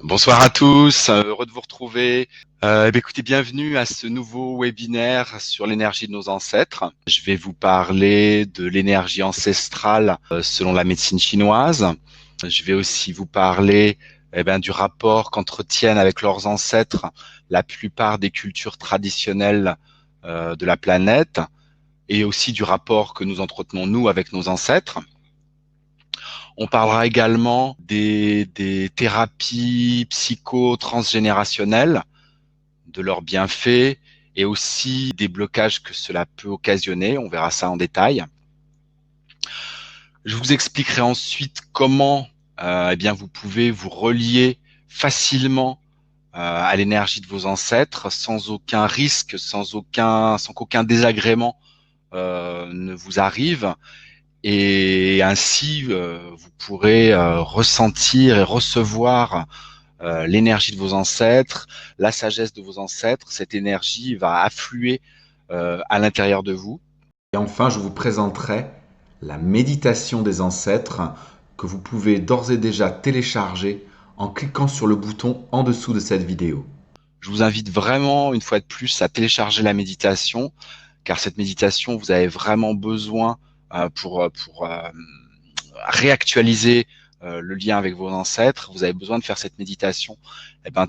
Bonsoir à tous, heureux de vous retrouver. Écoutez, bienvenue à ce nouveau webinaire sur l'énergie de nos ancêtres. Je vais vous parler de l'énergie ancestrale selon la médecine chinoise. Je vais aussi vous parler du rapport qu'entretiennent avec leurs ancêtres la plupart des cultures traditionnelles de la planète et aussi du rapport que nous entretenons nous avec nos ancêtres. On parlera également des thérapies psycho-transgénérationnelles, de leurs bienfaits et aussi des blocages que cela peut occasionner. On verra ça en détail. Je vous expliquerai ensuite comment vous pouvez vous relier facilement à l'énergie de vos ancêtres sans aucun risque, sans qu'aucun désagrément ne vous arrive. Et ainsi, vous pourrez ressentir et recevoir l'énergie de vos ancêtres, la sagesse de vos ancêtres. Cette énergie va affluer à l'intérieur de vous. Et enfin, je vous présenterai la méditation des ancêtres que vous pouvez d'ores et déjà télécharger en cliquant sur le bouton en dessous de cette vidéo. Je vous invite vraiment, une fois de plus, à télécharger la méditation, car cette méditation, vous avez vraiment besoin pour réactualiser le lien avec vos ancêtres. Vous avez besoin de faire cette méditation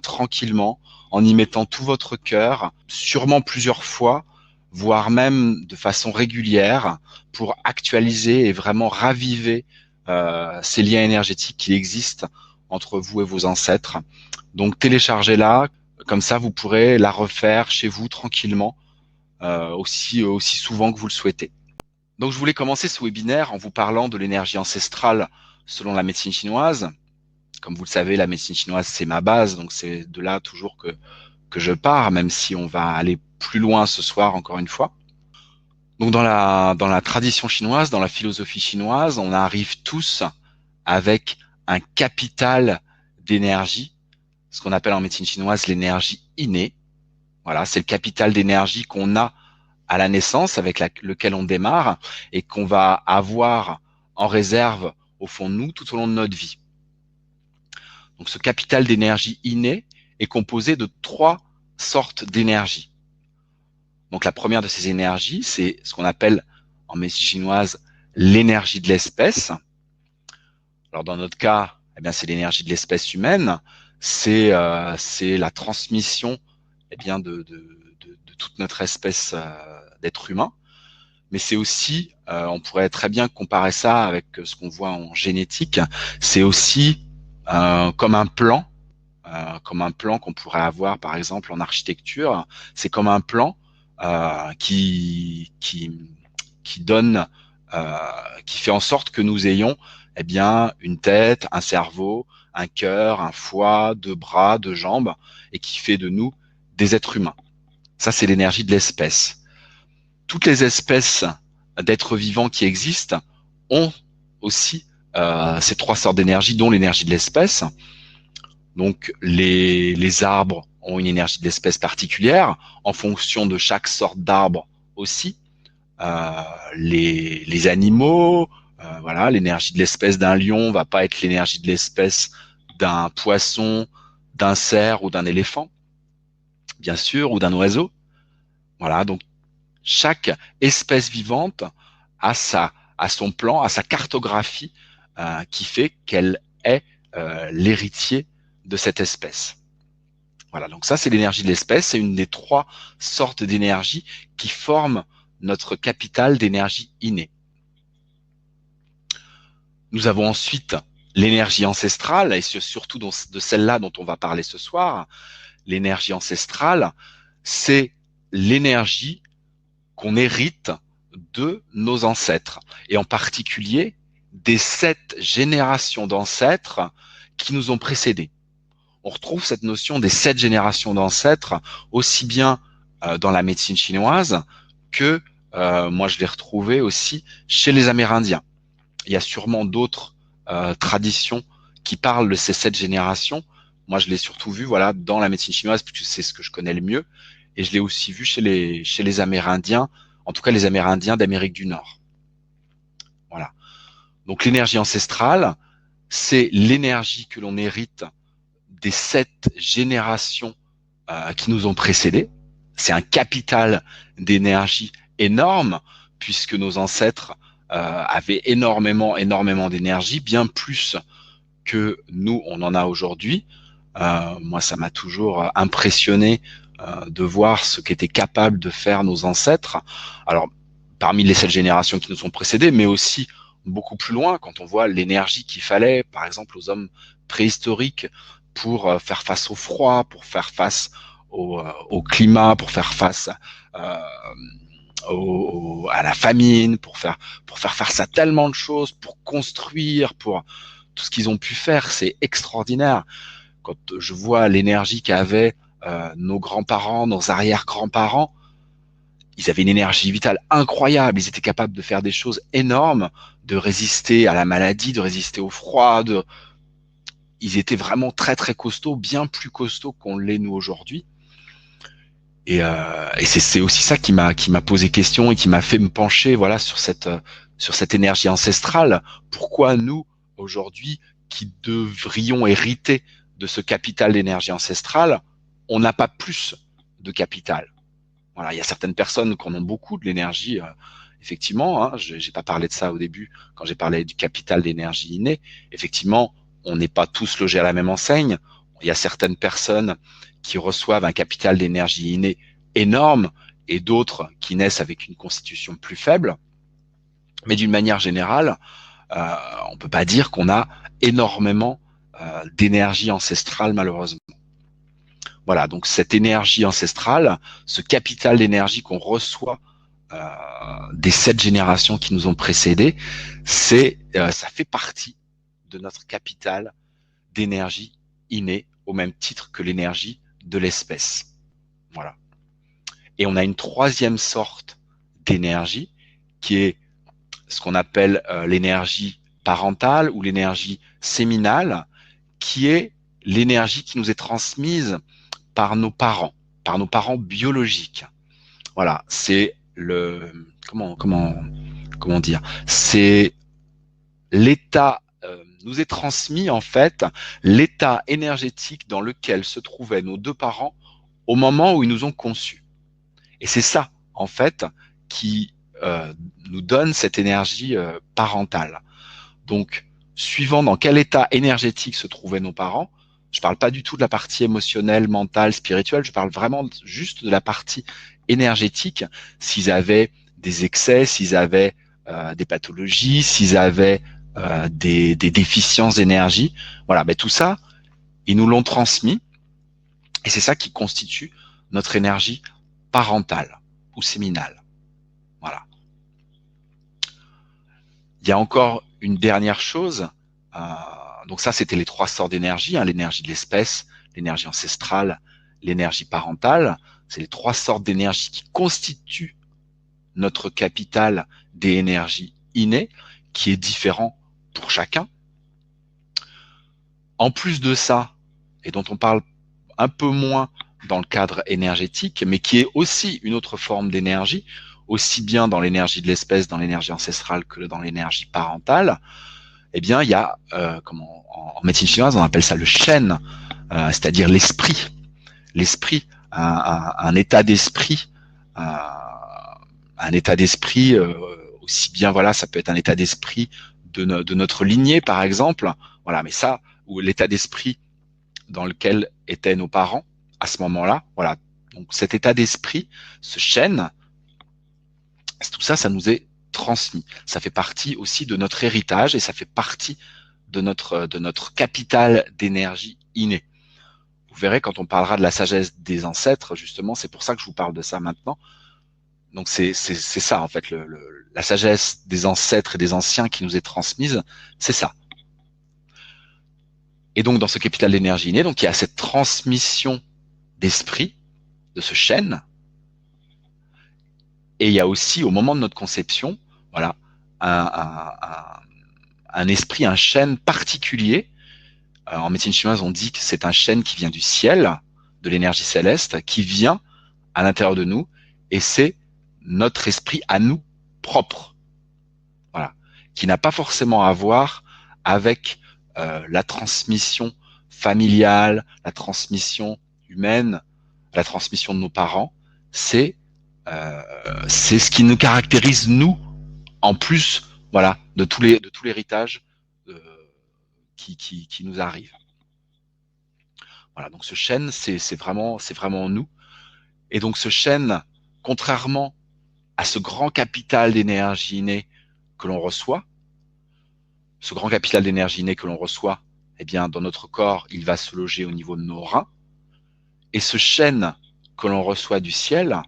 tranquillement, en y mettant tout votre cœur, sûrement plusieurs fois, voire même de façon régulière, pour actualiser et vraiment raviver ces liens énergétiques qui existent entre vous et vos ancêtres. Donc téléchargez-la, comme ça vous pourrez la refaire chez vous tranquillement, aussi souvent que vous le souhaitez. Donc je voulais commencer ce webinaire en vous parlant de l'énergie ancestrale selon la médecine chinoise. Comme vous le savez, la médecine chinoise, c'est ma base, donc c'est de là toujours que je pars, même si on va aller plus loin ce soir, encore une fois. Donc dans la tradition chinoise, dans la philosophie chinoise, on arrive tous avec un capital d'énergie, ce qu'on appelle en médecine chinoise l'énergie innée. Voilà, c'est le capital d'énergie qu'on a à la naissance, avec lequel on démarre et qu'on va avoir en réserve au fond de nous tout au long de notre vie. Donc ce capital d'énergie inné est composé de trois sortes d'énergie. Donc la première de ces énergies, c'est ce qu'on appelle en médecine chinoise l'énergie de l'espèce. Alors dans notre cas, c'est l'énergie de l'espèce humaine, c'est la transmission de toute notre espèce d'être humain. Mais c'est aussi, on pourrait très bien comparer ça avec ce qu'on voit en génétique, c'est aussi comme un plan qu'on pourrait avoir par exemple en architecture. C'est comme un plan qui donne, euh, qui fait en sorte que nous ayons une tête, un cerveau, un cœur, un foie, deux bras, deux jambes, et qui fait de nous des êtres humains. Ça, c'est l'énergie de l'espèce. Toutes les espèces d'êtres vivants qui existent ont aussi ces trois sortes d'énergie, dont l'énergie de l'espèce. Donc les arbres ont une énergie de l'espèce particulière en fonction de chaque sorte d'arbre aussi. Euh, les animaux, voilà, l'énergie de l'espèce d'un lion va pas être l'énergie de l'espèce d'un poisson, d'un cerf ou d'un éléphant, bien sûr, ou d'un oiseau. Voilà, donc chaque espèce vivante a son plan, a sa cartographie qui fait qu'elle est l'héritier de cette espèce. Voilà, donc ça c'est l'énergie de l'espèce, c'est une des trois sortes d'énergie qui forment notre capital d'énergie innée. Nous avons ensuite l'énergie ancestrale, et surtout de celle-là dont on va parler ce soir. L'énergie ancestrale, c'est l'énergie qu'on hérite de nos ancêtres, et en particulier des 7 générations d'ancêtres qui nous ont précédés. On retrouve cette notion des 7 générations d'ancêtres aussi bien dans la médecine chinoise que moi je l'ai retrouvé aussi chez les Amérindiens. Il y a sûrement d'autres traditions qui parlent de ces 7 générations. Moi je l'ai surtout vu voilà dans la médecine chinoise puisque c'est ce que je connais le mieux, et je l'ai aussi vu chez les Amérindiens, en tout cas les Amérindiens d'Amérique du Nord. Voilà. Donc l'énergie ancestrale, c'est l'énergie que l'on hérite des 7 générations qui nous ont précédés. C'est un capital d'énergie énorme, puisque nos ancêtres avaient énormément d'énergie, bien plus que nous, on en a aujourd'hui. Moi, ça m'a toujours impressionné de voir ce qu'étaient capables de faire nos ancêtres. Alors, parmi les 7 générations qui nous ont précédés, mais aussi beaucoup plus loin, quand on voit l'énergie qu'il fallait, par exemple, aux hommes préhistoriques pour faire face au froid, pour faire face au climat, pour faire face euh, à la famine, pour faire face à tellement de choses, pour construire, pour tout ce qu'ils ont pu faire, c'est extraordinaire. Quand je vois l'énergie qu'avaient nos grands-parents, nos arrière-grands-parents, ils avaient une énergie vitale incroyable. Ils étaient capables de faire des choses énormes, de résister à la maladie, de résister au froid. Ils étaient vraiment très très costauds, bien plus costauds qu'on l'est nous aujourd'hui. Et c'est aussi ça qui m'a posé question et qui m'a fait me pencher voilà sur cette énergie ancestrale. Pourquoi nous aujourd'hui qui devrions hériter de ce capital d'énergie ancestrale, on n'a pas plus de capital? Voilà, il y a certaines personnes qui en ont beaucoup de l'énergie. Effectivement, hein, j'ai pas parlé de ça au début quand j'ai parlé du capital d'énergie innée. Effectivement, on n'est pas tous logés à la même enseigne. Il y a certaines personnes qui reçoivent un capital d'énergie innée énorme et d'autres qui naissent avec une constitution plus faible. Mais d'une manière générale, on peut pas dire qu'on a énormément d'énergie ancestrale malheureusement. Voilà, donc cette énergie ancestrale, ce capital d'énergie qu'on reçoit des 7 générations qui nous ont précédés, ça fait partie de notre capital d'énergie innée, au même titre que l'énergie de l'espèce. Voilà. Et on a une troisième sorte d'énergie qui est ce qu'on appelle l'énergie parentale ou l'énergie séminale, qui est l'énergie qui nous est transmise par nos parents biologiques. Voilà, c'est le comment dire, c'est l'état nous est transmis en fait l'état énergétique dans lequel se trouvaient nos 2 parents au moment où ils nous ont conçus. Et c'est ça en fait qui nous donne cette énergie parentale. Donc, suivant dans quel état énergétique se trouvaient nos parents, je parle pas du tout de la partie émotionnelle, mentale, spirituelle, je parle vraiment juste de la partie énergétique, s'ils avaient des excès, s'ils avaient des pathologies, s'ils avaient des déficiences d'énergie, voilà, ben tout ça, ils nous l'ont transmis, et c'est ça qui constitue notre énergie parentale ou séminale. Voilà. Il y a encore une dernière chose. Donc ça, c'était les 3 sortes d'énergie, hein, l'énergie de l'espèce, l'énergie ancestrale, l'énergie parentale. C'est les 3 sortes d'énergie qui constituent notre capital des énergies innées, qui est différent pour chacun. En plus de ça, et dont on parle un peu moins dans le cadre énergétique, mais qui est aussi une autre forme d'énergie, aussi bien dans l'énergie de l'espèce, dans l'énergie ancestrale que dans l'énergie parentale, eh bien, il y a, en médecine chinoise, on appelle ça le shen, c'est-à-dire l'esprit. L'esprit, un état d'esprit, un état d'esprit aussi bien, voilà, ça peut être un état d'esprit de notre lignée, par exemple, voilà, mais ça, ou l'état d'esprit dans lequel étaient nos parents à ce moment-là, voilà. Donc cet état d'esprit, ce shen, tout ça, ça nous est transmis. Ça fait partie aussi de notre héritage et ça fait partie de notre capital d'énergie innée. Vous verrez quand on parlera de la sagesse des ancêtres, justement, c'est pour ça que je vous parle de ça maintenant. Donc c'est ça en fait, la sagesse des ancêtres et des anciens qui nous est transmise, c'est ça. Et donc dans ce capital d'énergie innée, donc il y a cette transmission d'esprit, de ce chêne, et il y a aussi au moment de notre conception, voilà, un esprit, un chêne particulier. En médecine chinoise, on dit que c'est un chêne qui vient du ciel, de l'énergie céleste, qui vient à l'intérieur de nous, et c'est notre esprit à nous propre, voilà, qui n'a pas forcément à voir avec la transmission familiale, la transmission humaine, la transmission de nos parents, c'est ce qui nous caractérise nous, en plus, voilà, de tout l'héritage euh, qui nous arrive. Voilà, donc ce chêne, c'est vraiment nous. Et donc ce chêne, contrairement à ce grand capital d'énergie innée que l'on reçoit, ce grand capital d'énergie innée que l'on reçoit, eh bien, dans notre corps, il va se loger au niveau de nos reins. Et ce chêne que l'on reçoit du ciel,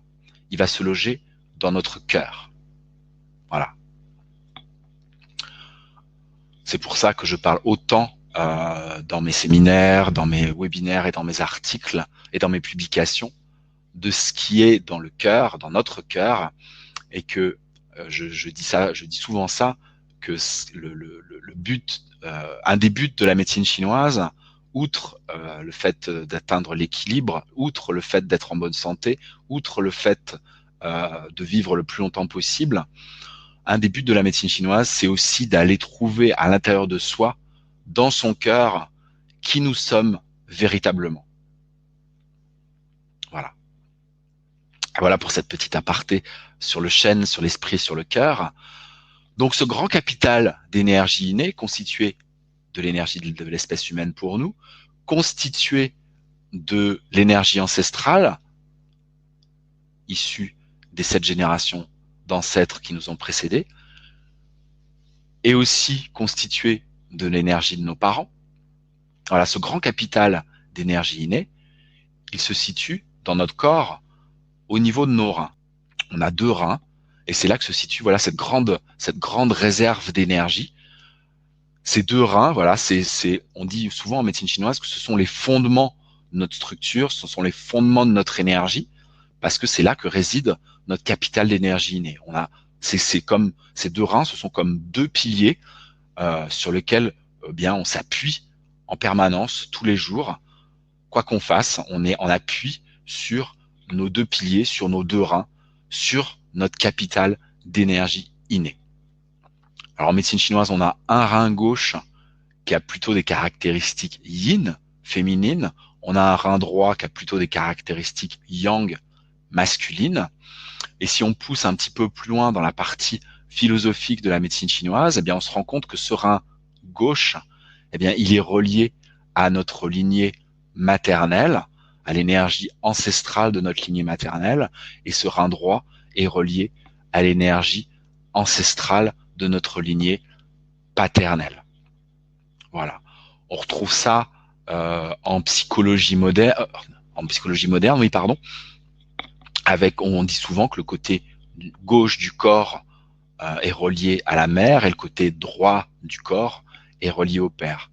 il va se loger dans notre cœur. Voilà. C'est pour ça que je parle autant dans mes séminaires, dans mes webinaires et dans mes articles et dans mes publications de ce qui est dans le cœur, dans notre cœur, et que je dis souvent ça, que le but, un des buts de la médecine chinoise, outre le fait d'atteindre l'équilibre, outre le fait d'être en bonne santé, outre le fait de vivre le plus longtemps possible, un des buts de la médecine chinoise, c'est aussi d'aller trouver à l'intérieur de soi, dans son cœur, qui nous sommes véritablement. Voilà. Voilà pour cette petite aparté sur le chêne, sur l'esprit, sur le cœur. Donc ce grand capital d'énergie innée, constitué de l'énergie de l'espèce humaine pour nous, constitué de l'énergie ancestrale, issue des 7 générations d'ancêtres qui nous ont précédés, et aussi constitué de l'énergie de nos parents. Voilà, ce grand capital d'énergie innée, il se situe dans notre corps au niveau de nos reins. On a 2 reins, et c'est là que se situe voilà cette grande réserve d'énergie. Ces 2 reins, voilà, on dit souvent en médecine chinoise que ce sont les fondements de notre structure, ce sont les fondements de notre énergie, parce que c'est là que réside notre capital d'énergie innée. C'est comme ces 2 reins, ce sont comme 2 piliers sur lesquels bien on s'appuie en permanence tous les jours. Quoi qu'on fasse, on est en appui sur nos 2 piliers, sur nos 2 reins, sur notre capital d'énergie innée. Alors en médecine chinoise, on a un rein gauche qui a plutôt des caractéristiques yin, féminines. On a un rein droit qui a plutôt des caractéristiques yang, masculines. Et si on pousse un petit peu plus loin dans la partie philosophique de la médecine chinoise, eh bien on se rend compte que ce rein gauche, eh bien il est relié à notre lignée maternelle, à l'énergie ancestrale de notre lignée maternelle, et ce rein droit est relié à l'énergie ancestrale de notre lignée paternelle. Voilà. On retrouve ça en psychologie moderne, oui, pardon. On dit souvent que le côté gauche du corps est relié à la mère et le côté droit du corps est relié au père.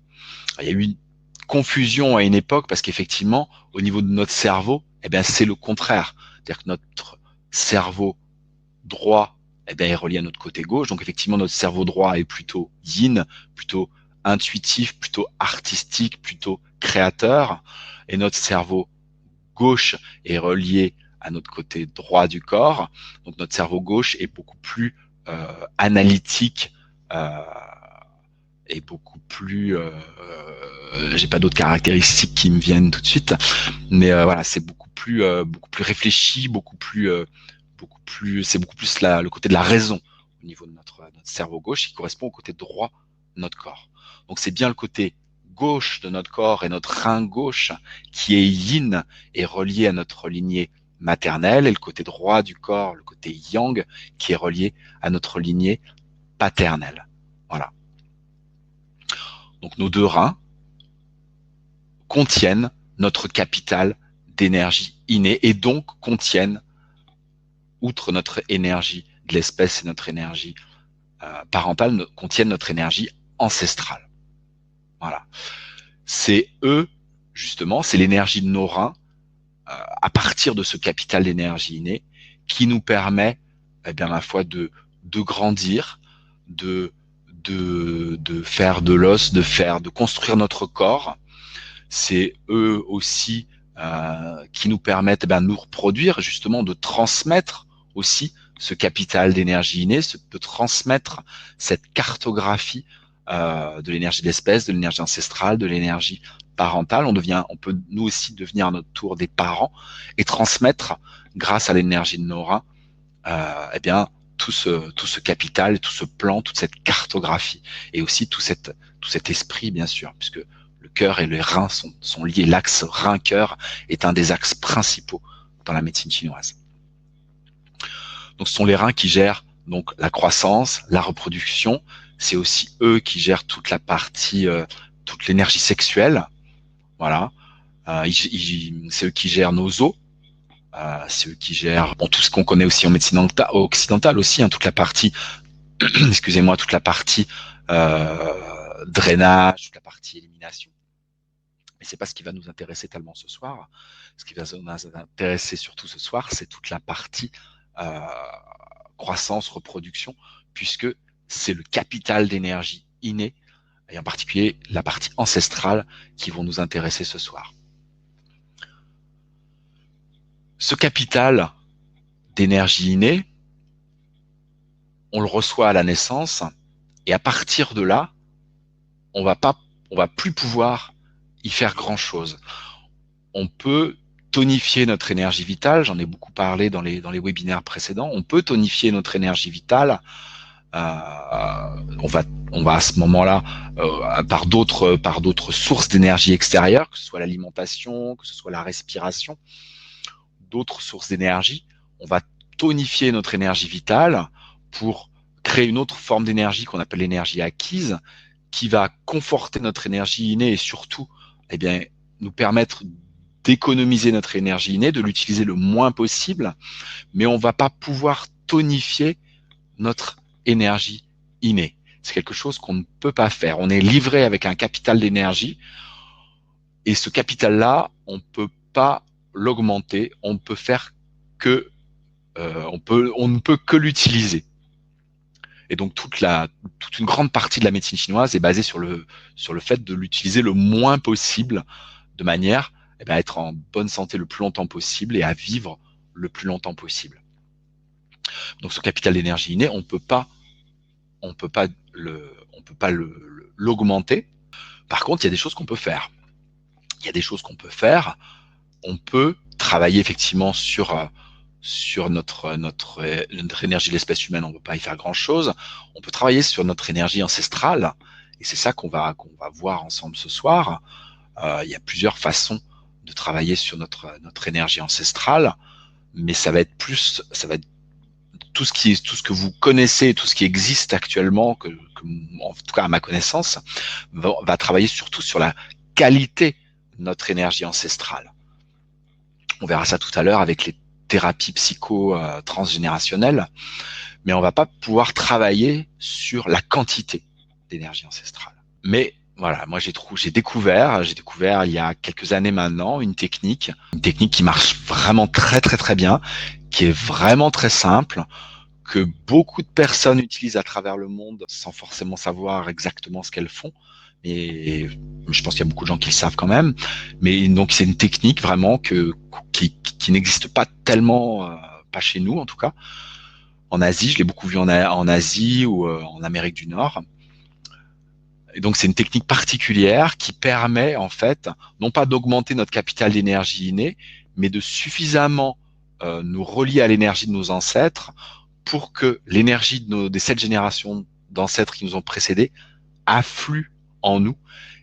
Il y a eu une confusion à une époque parce qu'effectivement, au niveau de notre cerveau, eh bien, c'est le contraire. C'est-à-dire que notre cerveau droit eh bien, est relié à notre côté gauche. Donc effectivement, notre cerveau droit est plutôt yin, plutôt intuitif, plutôt artistique, plutôt créateur. Et notre cerveau gauche est relié à notre côté droit du corps. Donc notre cerveau gauche est beaucoup plus analytique et beaucoup plus... j'ai pas d'autres caractéristiques qui me viennent tout de suite, mais voilà, c'est beaucoup plus réfléchi, c'est beaucoup plus le côté de la raison au niveau de notre cerveau gauche qui correspond au côté droit de notre corps. Donc c'est bien le côté gauche de notre corps et notre rein gauche qui est yin et relié à notre lignée maternelle, et le côté droit du corps, le côté yang, qui est relié à notre lignée paternelle. Voilà. Donc nos 2 reins contiennent notre capital d'énergie innée et donc contiennent, outre notre énergie de l'espèce et notre énergie parentale, contiennent notre énergie ancestrale. Voilà. C'est eux, justement, c'est l'énergie de nos reins, à partir de ce capital d'énergie innée, qui nous permet, eh bien, ma foi, de grandir, de faire de l'os, de construire notre corps. C'est eux aussi qui nous permettent de nous reproduire, justement, de transmettre aussi ce capital d'énergie innée, de transmettre cette cartographie de l'énergie d'espèce, de l'énergie ancestrale, de l'énergie parentale, on peut nous aussi devenir à notre tour des parents et transmettre, grâce à l'énergie de nos reins, eh bien, tout ce capital, tout ce plan, toute cette cartographie et aussi tout cet esprit, bien sûr, puisque le cœur et les reins sont liés. L'axe rein-cœur est un des axes principaux dans la médecine chinoise. Donc, ce sont les reins qui gèrent donc la croissance, la reproduction. C'est aussi eux qui gèrent toute la partie, toute l'énergie sexuelle. Voilà. C'est eux qui gèrent nos os. C'est eux qui gèrent tout ce qu'on connaît aussi en médecine occidentale aussi, hein, toute la partie, excusez-moi, toute la partie drainage, toute la partie élimination. Mais c'est pas ce qui va nous intéresser tellement ce soir. Ce qui va nous intéresser surtout ce soir, c'est toute la partie croissance, reproduction, puisque c'est le capital d'énergie inné, et en particulier la partie ancestrale, qui vont nous intéresser ce soir. Ce capital d'énergie innée, on le reçoit à la naissance, et à partir de là, on va plus pouvoir y faire grand chose. On peut tonifier notre énergie vitale, j'en ai beaucoup parlé dans les webinaires précédents, on peut tonifier notre énergie vitale, on va à ce moment-là par d'autres sources d'énergie extérieures, que ce soit l'alimentation, que ce soit la respiration, d'autres sources d'énergie. On va tonifier notre énergie vitale pour créer une autre forme d'énergie qu'on appelle l'énergie acquise, qui va conforter notre énergie innée et surtout, eh bien, nous permettre d'économiser notre énergie innée, de l'utiliser le moins possible, mais on va pas pouvoir tonifier notre énergie innée. C'est quelque chose qu'on ne peut pas faire. On est livré avec un capital d'énergie et ce capital-là, on peut pas l'augmenter. On ne peut faire que, on ne peut que l'utiliser. Et donc toute une grande partie de la médecine chinoise est basée sur le fait de l'utiliser le moins possible, de manière à être en bonne santé le plus longtemps possible et à vivre le plus longtemps possible. Donc ce capital d'énergie inné, on peut pas l'augmenter. Par contre, il y a des choses qu'on peut faire. On peut travailler effectivement sur notre énergie de l'espèce humaine, on ne peut pas y faire grand chose. On peut travailler sur notre énergie ancestrale, et c'est ça qu'on va voir ensemble ce soir. Il y a plusieurs façons de travailler sur notre énergie ancestrale, mais ça va être tout ce que vous connaissez, tout ce qui existe actuellement, en tout cas à ma connaissance, va travailler surtout sur la qualité de notre énergie ancestrale. On verra ça tout à l'heure avec les thérapies psycho-transgénérationnelles, mais on va pas pouvoir travailler sur la quantité d'énergie ancestrale. Mais voilà, moi j'ai découvert il y a quelques années maintenant une technique qui marche vraiment très très très bien, qui est vraiment très simple, que beaucoup de personnes utilisent à travers le monde sans forcément savoir exactement ce qu'elles font. Et je pense qu'il y a beaucoup de gens qui le savent quand même. Mais donc c'est une technique vraiment qui n'existe pas tellement, pas chez nous en tout cas. En Asie, je l'ai beaucoup vu en Asie ou en Amérique du Nord. Et donc c'est une technique particulière qui permet en fait non pas d'augmenter notre capital d'énergie inné, mais de suffisamment nous relier à l'énergie de nos ancêtres pour que l'énergie des 7 générations d'ancêtres qui nous ont précédés afflue en nous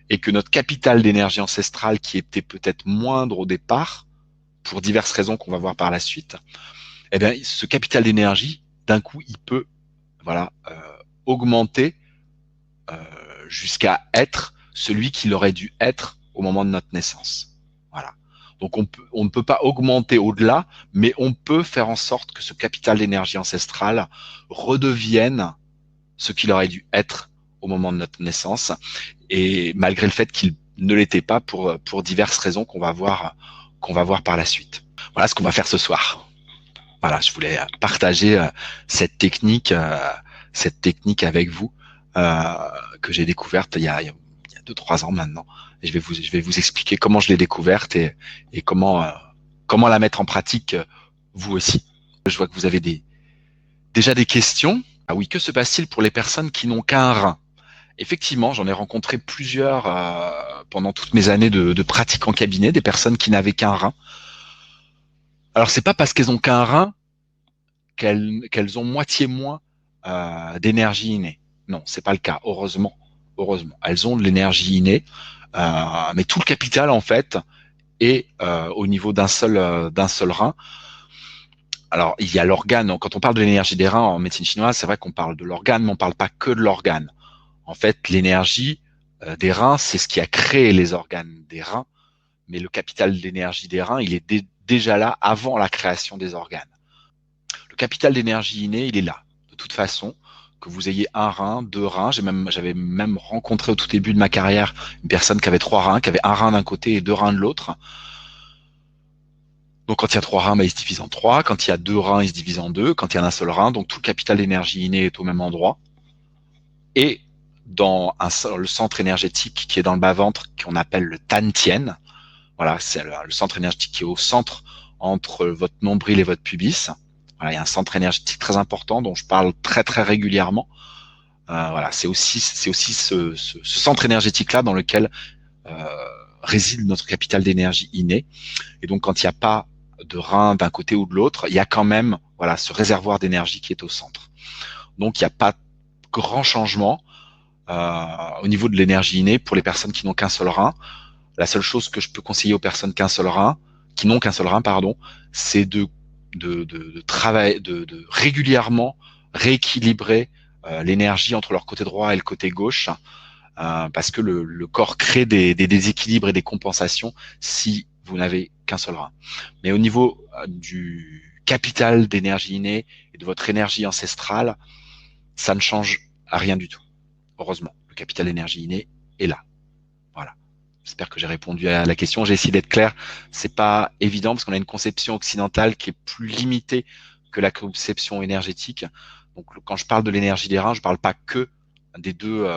et que notre capital d'énergie ancestrale, qui était peut-être moindre au départ, pour diverses raisons qu'on va voir par la suite, eh bien, ce capital d'énergie, d'un coup, il peut, augmenter jusqu'à être celui qu'il aurait dû être au moment de notre naissance. Voilà. Donc on ne peut pas augmenter au-delà, mais on peut faire en sorte que ce capital d'énergie ancestrale redevienne ce qu'il aurait dû être au moment de notre naissance, et malgré le fait qu'il ne l'était pas pour diverses raisons qu'on va voir par la suite. Voilà ce qu'on va faire ce soir. Voilà, je voulais partager cette technique avec vous que j'ai découverte il y a 2-3 ans maintenant. Et je vais vous expliquer comment je l'ai découverte et comment la mettre en pratique vous aussi. Je vois que vous avez déjà des questions. Ah oui, que se passe-t-il pour les personnes qui n'ont qu'un rein? Effectivement, j'en ai rencontré plusieurs pendant toutes mes années de pratique en cabinet, des personnes qui n'avaient qu'un rein. Alors c'est pas parce qu'elles ont qu'un rein qu'elles ont moitié moins d'énergie innée. Non, c'est pas le cas. Heureusement, heureusement, elles ont de l'énergie innée, mais tout le capital en fait est au niveau d'un seul rein. Alors il y a l'organe. Quand on parle de l'énergie des reins en médecine chinoise, c'est vrai qu'on parle de l'organe, mais on parle pas que de l'organe. En fait, l'énergie des reins, c'est ce qui a créé les organes des reins, mais le capital d'énergie des reins, il est déjà là avant la création des organes. Le capital d'énergie inné, il est là. De toute façon, que vous ayez un rein, deux reins, j'avais même rencontré au tout début de ma carrière une personne qui avait trois reins, qui avait un rein d'un côté et deux reins de l'autre. Donc quand il y a trois reins, bah, il se divise en trois. Quand il y a deux reins, il se divise en deux. Quand il y a un seul rein, donc tout le capital d'énergie inné est au même endroit. Et dans le centre énergétique qui est dans le bas-ventre, qu'on appelle le Tantien, voilà, c'est le centre énergétique qui est au centre entre votre nombril et votre pubis. Voilà, il y a un centre énergétique très important dont je parle très très régulièrement. Voilà, c'est aussi ce centre énergétique là dans lequel euh, réside notre capital d'énergie inné. Et donc quand il n'y a pas de rein d'un côté ou de l'autre, il y a quand même voilà ce réservoir d'énergie qui est au centre. Donc il n'y a pas grand changement au niveau de l'énergie innée pour les personnes qui n'ont qu'un seul rein. La seule chose que je peux conseiller aux personnes qui n'ont qu'un seul rein, pardon, c'est de travailler, de régulièrement rééquilibrer l'énergie entre leur côté droit et le côté gauche, parce que le corps crée des déséquilibres et des compensations si vous n'avez qu'un seul rein. Mais au niveau du capital d'énergie innée et de votre énergie ancestrale, ça ne change rien du tout. Heureusement, le capital d'énergie innée est là. Voilà. J'espère que j'ai répondu à la question. J'ai essayé d'être clair. C'est pas évident parce qu'on a une conception occidentale qui est plus limitée que la conception énergétique. Donc, quand je parle de l'énergie des reins, je parle pas des deux,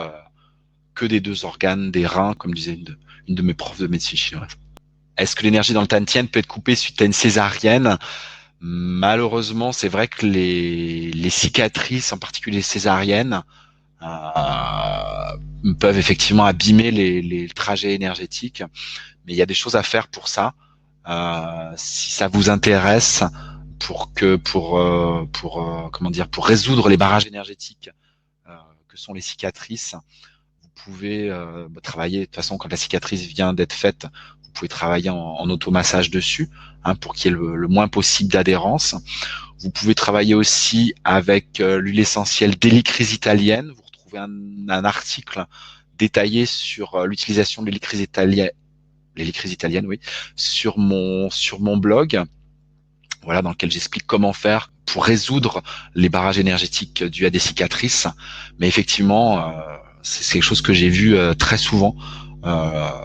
que des deux organes, des reins, comme disait une de mes profs de médecine chinoise. Est-ce que l'énergie dans le Tantien peut être coupée suite à une césarienne? Malheureusement, c'est vrai que les cicatrices, en particulier les césariennes, peuvent effectivement abîmer les trajets énergétiques, mais il y a des choses à faire pour ça. Si ça vous intéresse, pour résoudre les barrages énergétiques que sont les cicatrices, vous pouvez travailler. De toute façon, quand la cicatrice vient d'être faite, vous pouvez travailler en automassage dessus, pour qu'il y ait le moins possible d'adhérence. Vous pouvez travailler aussi avec l'huile essentielle d'hélicryse italienne. Vous retrouvez un article détaillé sur l'utilisation de l'hélicryse italienne, oui, sur mon blog, voilà, dans lequel j'explique comment faire pour résoudre les barrages énergétiques dus à des cicatrices. Mais effectivement, c'est quelque chose que j'ai vu très souvent,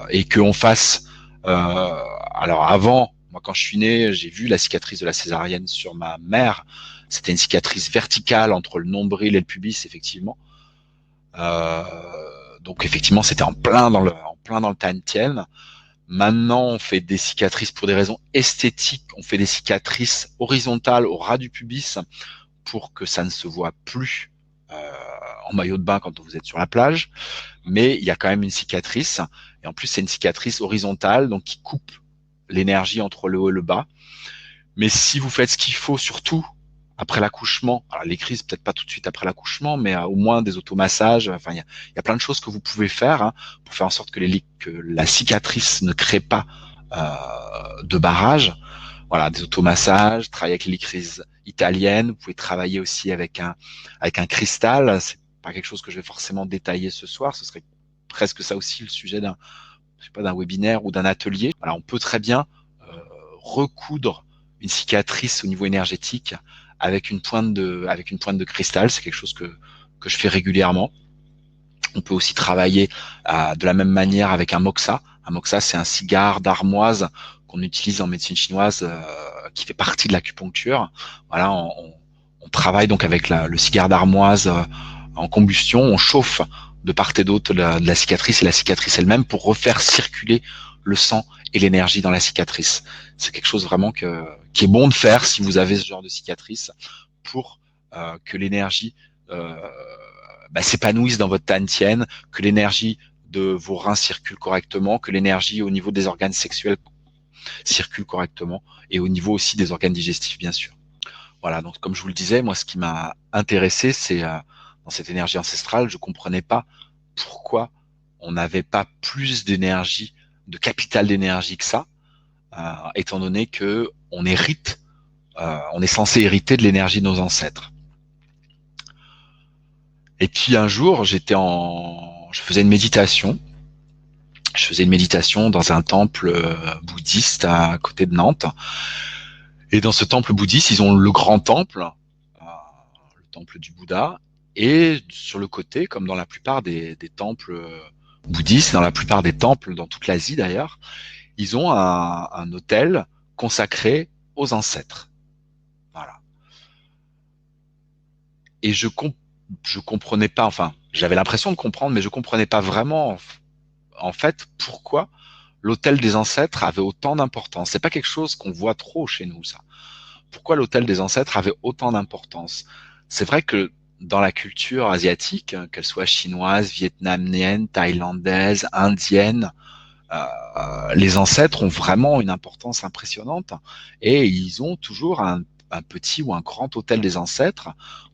et qu'on fasse. Alors avant, moi quand je suis né, j'ai vu la cicatrice de la césarienne sur ma mère. C'était une cicatrice verticale entre le nombril et le pubis, effectivement. Euh, donc effectivement, c'était en plein dans le Tantien. Maintenant, on fait des cicatrices pour des raisons esthétiques. On fait des cicatrices horizontales au ras du pubis pour que ça ne se voit plus en maillot de bain quand vous êtes sur la plage. Mais il y a quand même une cicatrice. Et en plus, c'est une cicatrice horizontale, donc qui coupe l'énergie entre le haut et le bas. Mais si vous faites ce qu'il faut, surtout après l'accouchement, alors les crises peut-être pas tout de suite après l'accouchement, mais au moins des automassages. Enfin, il y a plein de choses que vous pouvez faire pour faire en sorte que la cicatrice ne crée pas de barrage. Voilà, des automassages, travailler avec l'hélicryse italienne. Vous pouvez travailler aussi avec un cristal. C'est pas quelque chose que je vais forcément détailler ce soir. Ce serait presque ça aussi le sujet d'un webinaire ou d'un atelier. Voilà, on peut très bien recoudre une cicatrice au niveau énergétique avec une pointe de cristal. C'est quelque chose que je fais régulièrement. On peut aussi travailler de la même manière avec un moxa. Un moxa, c'est un cigare d'armoise qu'on utilise en médecine chinoise, qui fait partie de l'acupuncture. Voilà, on travaille donc avec le cigare d'armoise en combustion. On chauffe de part et d'autre de la cicatrice et la cicatrice elle-même pour refaire circuler le sang et l'énergie dans la cicatrice. C'est quelque chose vraiment qui est bon de faire si vous avez ce genre de cicatrice pour que l'énergie s'épanouisse dans votre dantian, que l'énergie de vos reins circule correctement, que l'énergie au niveau des organes sexuels circule correctement et au niveau aussi des organes digestifs, bien sûr. Voilà, donc comme je vous le disais, moi, ce qui m'a intéressé, c'est dans cette énergie ancestrale, je comprenais pas pourquoi on n'avait pas plus d'énergie, de capital d'énergie que ça, étant donné que on hérite, on est censé hériter de l'énergie de nos ancêtres. Et puis un jour, je faisais une méditation. Je faisais une méditation dans un temple bouddhiste à côté de Nantes. Et dans ce temple bouddhiste, ils ont le grand temple, le temple du Bouddha, et sur le côté, comme dans la plupart des temples bouddhistes, dans la plupart des temples, dans toute l'Asie d'ailleurs, ils ont un autel consacré aux ancêtres. Voilà. Et je comprenais pas, enfin, j'avais l'impression de comprendre, mais je comprenais pas vraiment, en fait, pourquoi l'autel des ancêtres avait autant d'importance. C'est pas quelque chose qu'on voit trop chez nous, ça. Pourquoi l'autel des ancêtres avait autant d'importance? C'est vrai que dans la culture asiatique, qu'elle soit chinoise, vietnamienne, thaïlandaise, indienne, les ancêtres ont vraiment une importance impressionnante et ils ont toujours un petit ou un grand autel des ancêtres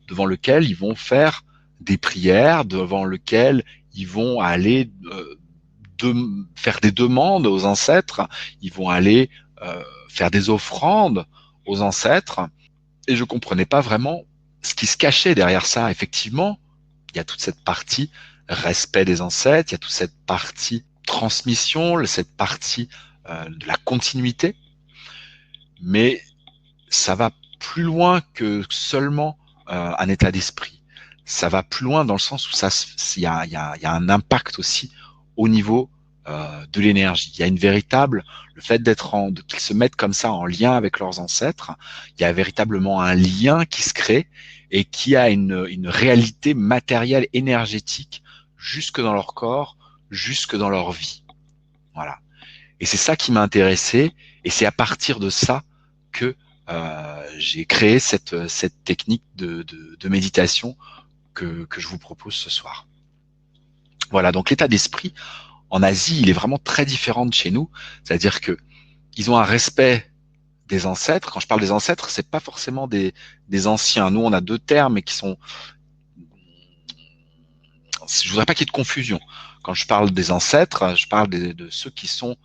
devant lequel ils vont faire des prières, devant lequel ils vont aller faire des demandes aux ancêtres, ils vont aller faire des offrandes aux ancêtres, et je comprenais pas vraiment ce qui se cachait derrière ça. Effectivement, il y a toute cette partie respect des ancêtres, il y a toute cette partie transmission, cette partie de la continuité, mais ça va plus loin que seulement un état d'esprit. Ça va plus loin dans le sens où il y a un impact aussi au niveau de l'énergie. Il y a une véritable, le fait qu'ils se mettent comme ça en lien avec leurs ancêtres, il y a véritablement un lien qui se crée et qui a une réalité matérielle, énergétique, jusque dans leur corps, jusque dans leur vie. Voilà. Et c'est ça qui m'a intéressé, et c'est à partir de ça que j'ai créé cette technique de méditation que je vous propose ce soir. Voilà, donc l'état d'esprit en Asie, il est vraiment très différent de chez nous. C'est-à-dire que ils ont un respect des ancêtres. Quand je parle des ancêtres, c'est pas forcément des anciens. Nous, on a deux termes qui sont. Je voudrais pas qu'il y ait de confusion. Quand je parle des ancêtres, je parle de ceux qui sont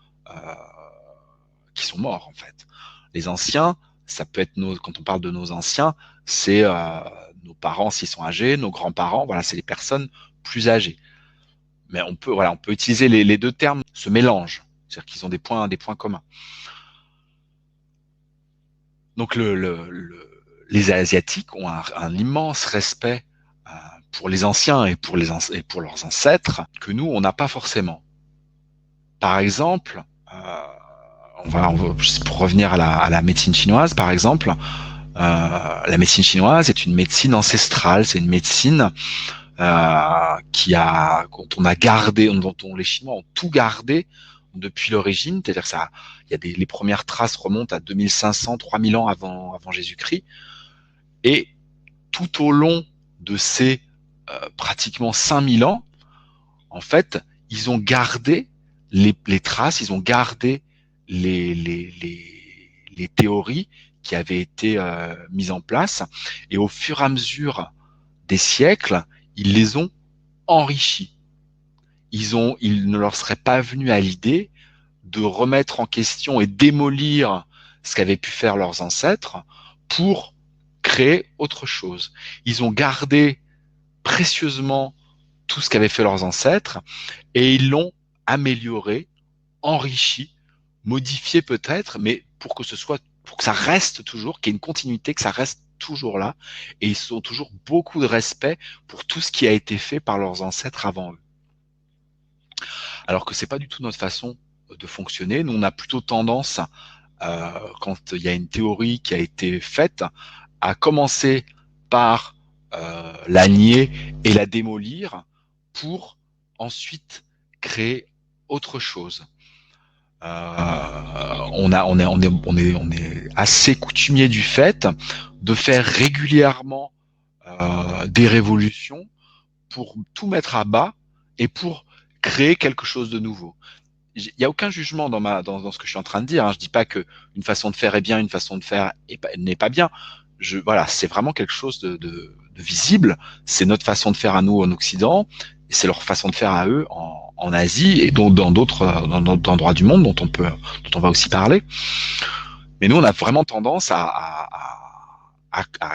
morts en fait. Les anciens, ça peut être quand on parle de nos anciens, c'est nos parents s'ils sont âgés, nos grands-parents. Voilà, c'est les personnes plus âgées. Mais on peut utiliser les deux termes, se mélangent, c'est-à-dire qu'ils ont des points communs. Donc les Asiatiques ont un immense respect pour les anciens et pour leurs ancêtres que nous on n'a pas forcément. Par exemple, pour revenir à la médecine chinoise, par exemple, la médecine chinoise est une médecine ancestrale, c'est une médecine dont les Chinois ont tout gardé depuis l'origine, c'est-à-dire ça, les premières traces remontent à 2500, 3000 ans avant Jésus-Christ, et tout au long de ces pratiquement 5000 ans, en fait, ils ont gardé les traces, ils ont gardé les théories qui avaient été mises en place, et au fur et à mesure des siècles, ils les ont enrichis. Il ne leur serait pas venu à l'idée de remettre en question et démolir ce qu'avaient pu faire leurs ancêtres pour créer autre chose. Ils ont gardé précieusement tout ce qu'avaient fait leurs ancêtres et ils l'ont amélioré, enrichi, modifié peut-être, mais pour que ça reste toujours, qu'il y ait une continuité, que ça reste toujours là, et ils ont toujours beaucoup de respect pour tout ce qui a été fait par leurs ancêtres avant eux. Alors que c'est pas du tout notre façon de fonctionner. Nous, on a plutôt tendance, quand il y a une théorie qui a été faite, à commencer par la nier et la démolir pour ensuite créer autre chose. On est assez coutumier du fait de faire régulièrement des révolutions pour tout mettre à bas et pour créer quelque chose de nouveau. Il n'y a aucun jugement dans ce que je suis en train de dire. Hein. Je dis pas que une façon de faire est bien, une façon de faire n'est pas bien. Voilà, c'est vraiment quelque chose de visible. C'est notre façon de faire à nous en Occident, et c'est leur façon de faire à eux en Asie et donc dans d'autres endroits du monde dont on va aussi parler. Mais nous, on a vraiment tendance à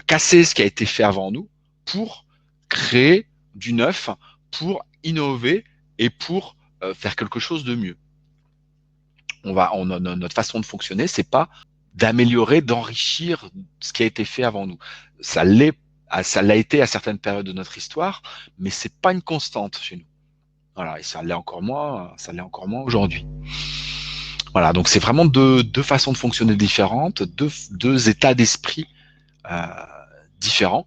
casser ce qui a été fait avant nous pour créer du neuf, pour innover et pour faire quelque chose de mieux. Notre façon de fonctionner, c'est pas d'améliorer, d'enrichir ce qui a été fait avant nous. Ça l'a été à certaines périodes de notre histoire, mais c'est pas une constante chez nous. Voilà, et ça l'est encore moins aujourd'hui. Voilà, donc c'est vraiment deux façons de fonctionner différentes, deux états d'esprit euh, différents.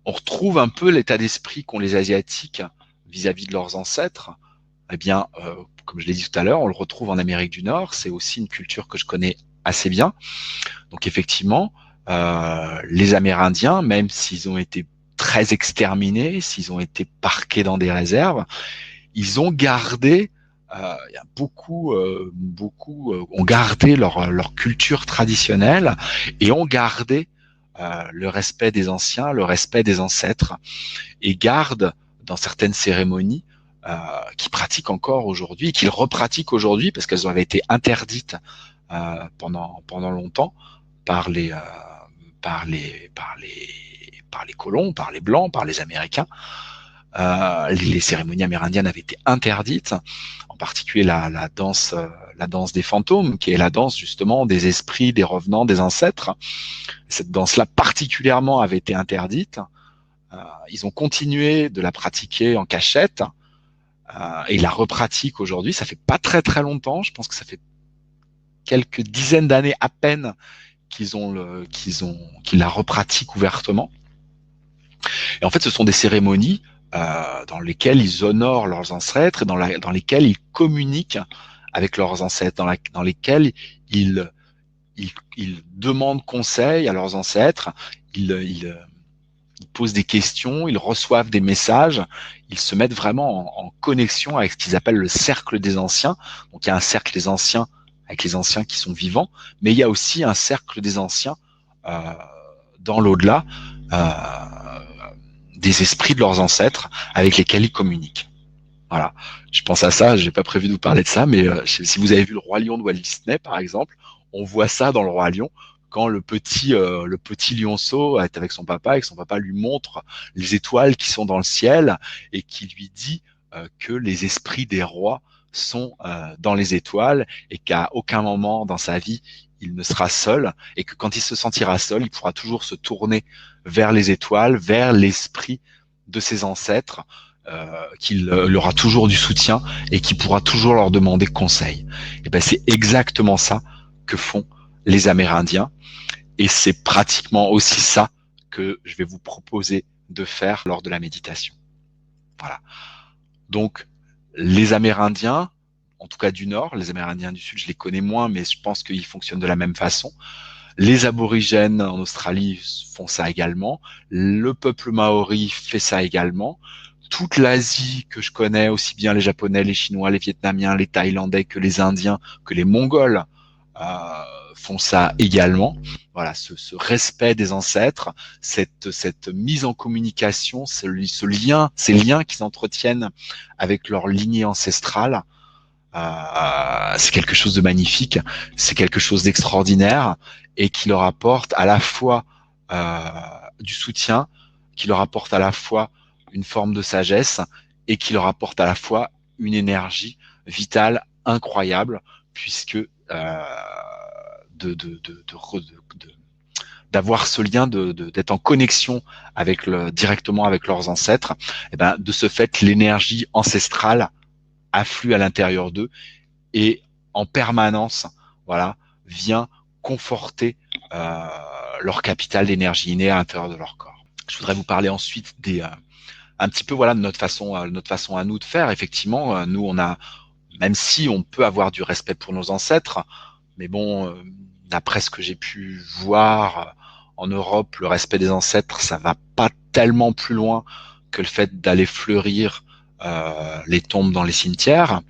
On retrouve un peu l'état d'esprit qu'ont les Asiatiques vis-à-vis de leurs ancêtres. Eh bien, comme je l'ai dit tout à l'heure, on le retrouve en Amérique du Nord. C'est aussi une culture que je connais assez bien. Donc effectivement, les Amérindiens, même s'ils ont été très exterminés, s'ils ont été parqués dans des réserves, ils ont gardé, il y a beaucoup ont gardé leur culture traditionnelle et ont gardé le respect des anciens, le respect des ancêtres, et gardent dans certaines cérémonies qu'ils pratiquent encore aujourd'hui, qu'ils repratiquent aujourd'hui parce qu'elles avaient été interdites pendant longtemps par les colons, par les blancs, par les Américains. Les cérémonies amérindiennes avaient été interdites, en particulier la danse des fantômes, qui est la danse justement des esprits, des revenants, des ancêtres. Cette danse-là particulièrement avait été interdite. Ils ont continué de la pratiquer en cachette et ils la repratiquent aujourd'hui. Ça fait pas très très longtemps, je pense que ça fait quelques dizaines d'années à peine qu'ils la repratiquent ouvertement. Et en fait, ce sont des cérémonies dans lesquelles ils honorent leurs ancêtres et dans lesquelles ils communiquent avec leurs ancêtres, dans lesquelles ils demandent conseil à leurs ancêtres, ils posent des questions, ils reçoivent des messages, ils se mettent vraiment en connexion avec ce qu'ils appellent le cercle des anciens. Donc il y a un cercle des anciens avec les anciens qui sont vivants, mais il y a aussi un cercle des anciens euh, dans l'au-delà, des esprits de leurs ancêtres avec lesquels ils communiquent. Voilà. Je pense à ça, j'ai pas prévu de vous parler de ça, mais si vous avez vu le Roi Lion de Walt Disney, par exemple, on voit ça dans le Roi Lion quand le petit lionceau est avec son papa et que son papa lui montre les étoiles qui sont dans le ciel et qui lui dit que les esprits des rois sont dans les étoiles et qu'à aucun moment dans sa vie il ne sera seul et que quand il se sentira seul, il pourra toujours se tourner vers les étoiles, vers l'esprit de ses ancêtres, qu'il aura toujours du soutien et qui pourra toujours leur demander conseil. Et ben c'est exactement ça que font les Amérindiens et c'est pratiquement aussi ça que je vais vous proposer de faire lors de la méditation. Voilà. Donc les Amérindiens, en tout cas du Nord, les Amérindiens du Sud, je les connais moins, mais je pense qu'ils fonctionnent de la même façon. Les aborigènes en Australie font ça également. Le peuple maori fait ça également. Toute l'Asie que je connais, aussi bien les Japonais, les Chinois, les Vietnamiens, les Thaïlandais que les Indiens, que les Mongols, euh, font ça également. Voilà, ce respect des ancêtres, cette mise en communication, ces liens qu'ils entretiennent avec leur lignée ancestrale, c'est quelque chose de magnifique, c'est quelque chose d'extraordinaire et qui leur apporte à la fois euh, du soutien, qui leur apporte à la fois une forme de sagesse et qui leur apporte à la fois une énergie vitale incroyable puisque d'avoir ce lien, d'être en connexion directement avec leurs ancêtres, et ben, de ce fait, l'énergie ancestrale afflue à l'intérieur d'eux et en permanence, voilà, vient conforter leur capital d'énergie innée à l'intérieur de leur corps. Je voudrais vous parler ensuite un petit peu voilà de notre façon à nous de faire. Effectivement, nous on a, même si on peut avoir du respect pour nos ancêtres, mais bon, d'après ce que j'ai pu voir en Europe, le respect des ancêtres, ça va pas tellement plus loin que le fait d'aller fleurir les tombes dans les cimetières.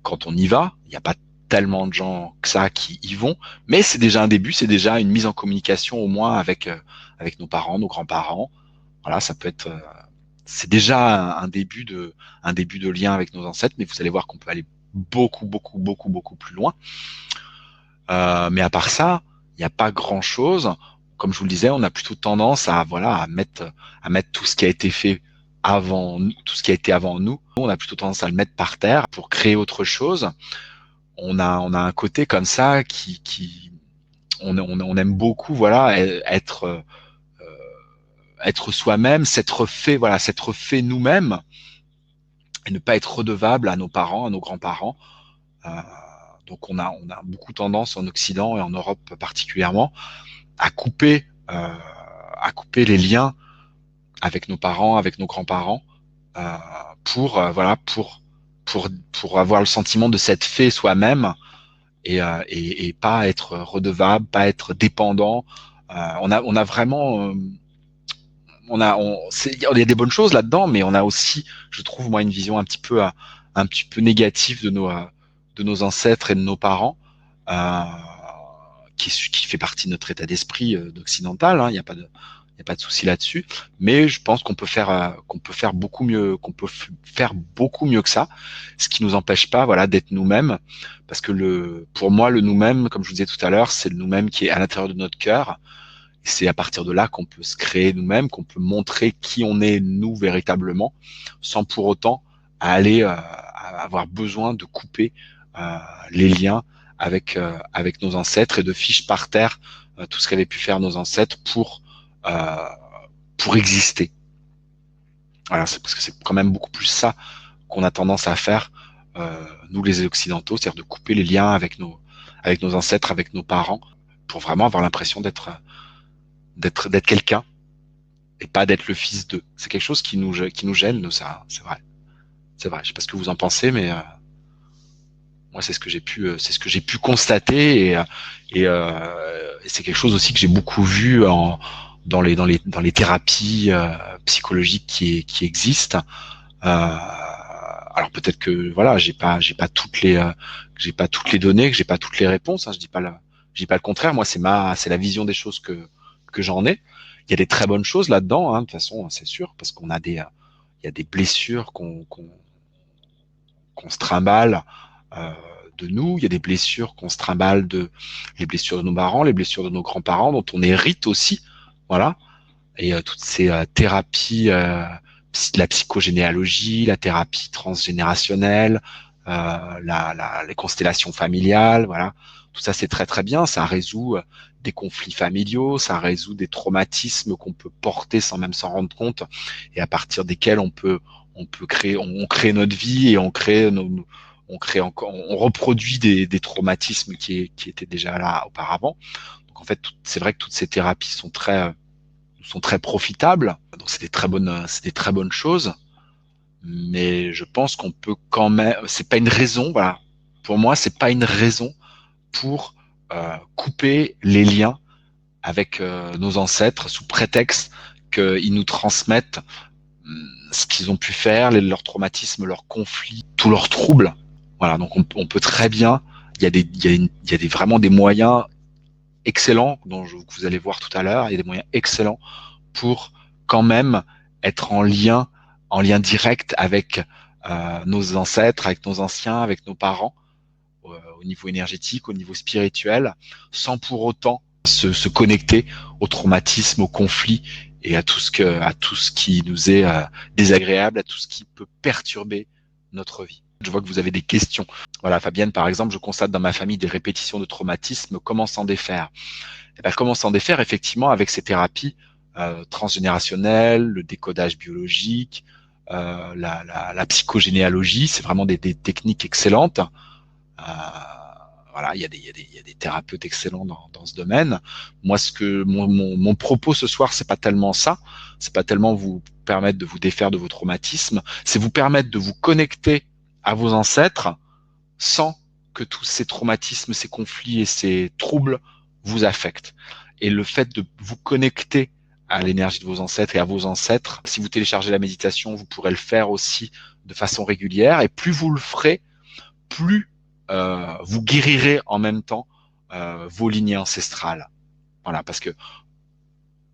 Quand on y va, il n'y a pas tellement de gens que ça qui y vont, mais c'est déjà un début, c'est déjà une mise en communication au moins avec nos parents, nos grands-parents. Voilà, ça peut être, c'est déjà un début de lien avec nos ancêtres, mais vous allez voir qu'on peut aller beaucoup plus loin. Mais à part ça, il n'y a pas grand-chose. Comme je vous le disais, on a plutôt tendance à voilà à mettre tout ce qui a été fait avant nous, tout ce qui a été avant nous. On a plutôt tendance à le mettre par terre pour créer autre chose. On a un côté comme ça qui on aime beaucoup voilà être soi-même, s'être fait nous-mêmes et ne pas être redevable à nos parents, à nos grands-parents. Euh, donc on a beaucoup tendance en Occident et en Europe particulièrement à couper euh, à couper les liens avec nos parents, avec nos grands-parents euh, pour avoir le sentiment de s'être fait soi-même et pas être redevable, pas être dépendant. On a vraiment il y a des bonnes choses là-dedans, mais on a aussi, je trouve moi, une vision un petit peu négative de nos ancêtres et de nos parents, euh, qui fait partie de notre état d'esprit d'occidental. Hein, il n'y a pas de, il y a pas de souci là-dessus. Mais je pense qu'on peut faire beaucoup mieux, faire beaucoup mieux que ça. Ce qui nous empêche pas, voilà, d'être nous-mêmes, parce que pour moi, le nous-mêmes, comme je vous disais tout à l'heure, c'est le nous-mêmes qui est à l'intérieur de notre cœur. C'est à partir de là qu'on peut se créer nous-mêmes, qu'on peut montrer qui on est nous véritablement, sans pour autant aller avoir besoin de couper les liens avec nos ancêtres et de fiche par terre tout ce qu'avaient pu faire nos ancêtres euh, pour exister. Voilà, c'est parce que c'est quand même beaucoup plus ça qu'on a tendance à faire nous les Occidentaux, c'est-à-dire de couper les liens avec nos ancêtres, avec nos parents, pour vraiment avoir l'impression d'être quelqu'un et pas d'être le fils d'eux. C'est quelque chose qui nous gêne, nous, ça, c'est vrai. C'est vrai. Je sais pas ce que vous en pensez, mais moi, c'est ce que j'ai pu constater et c'est quelque chose aussi que j'ai beaucoup vu dans les thérapies psychologiques qui existent. Alors peut-être que voilà, j'ai pas toutes les données, que j'ai pas toutes les réponses. Hein, je dis pas le contraire. Moi, c'est la vision des choses que j'en ai. Il y a des très bonnes choses là-dedans, hein, de toute façon, c'est sûr, parce il y a des blessures qu'on se trimballe euh, de nous. Il y a des blessures qu'on se trimballe les blessures de nos parents, les blessures de nos grands-parents, dont on hérite aussi. Voilà. Et toutes ces thérapies, la psychogénéalogie, la thérapie transgénérationnelle, les constellations familiales, voilà. Tout ça, c'est très très bien. Ça résout des conflits familiaux, ça résout des traumatismes qu'on peut porter sans même s'en rendre compte, et à partir desquels on peut créer, on crée notre vie et on crée encore, on reproduit des traumatismes qui étaient déjà là auparavant. Donc en fait, c'est vrai que toutes ces thérapies sont très profitables. Donc c'est des très bonnes choses. Mais je pense qu'on peut quand même, c'est pas une raison, voilà. Pour moi, c'est pas une raison pour couper les liens avec nos ancêtres sous prétexte qu'ils nous transmettent ce qu'ils ont pu faire, leurs traumatismes, leurs conflits, tous leurs troubles. Voilà, donc on peut très bien, il y a vraiment des moyens excellents que vous allez voir tout à l'heure. Il y a des moyens excellents pour quand même être en lien direct avec nos ancêtres, avec nos anciens, avec nos parents, au niveau énergétique, au niveau spirituel, sans pour autant se connecter au traumatisme, au conflit et à tout ce qui nous est désagréable, à tout ce qui peut perturber notre vie. Je vois que vous avez des questions. Voilà, Fabienne, par exemple, je constate dans ma famille des répétitions de traumatismes. Comment s'en défaire? Eh ben, comment s'en défaire, effectivement, avec ces thérapies transgénérationnelles, le décodage biologique, la psychogénéalogie, c'est vraiment des techniques excellentes. Voilà, il y a des thérapeutes excellents dans ce domaine. Moi, mon propos ce soir, c'est pas tellement ça. C'est pas tellement vous permettre de vous défaire de vos traumatismes. C'est vous permettre de vous connecter à vos ancêtres sans que tous ces traumatismes, ces conflits et ces troubles vous affectent. Et le fait de vous connecter à l'énergie de vos ancêtres et à vos ancêtres. Si vous téléchargez la méditation, vous pourrez le faire aussi de façon régulière. Et plus vous le ferez, plus vous guérirez en même temps vos lignées ancestrales. Voilà, parce que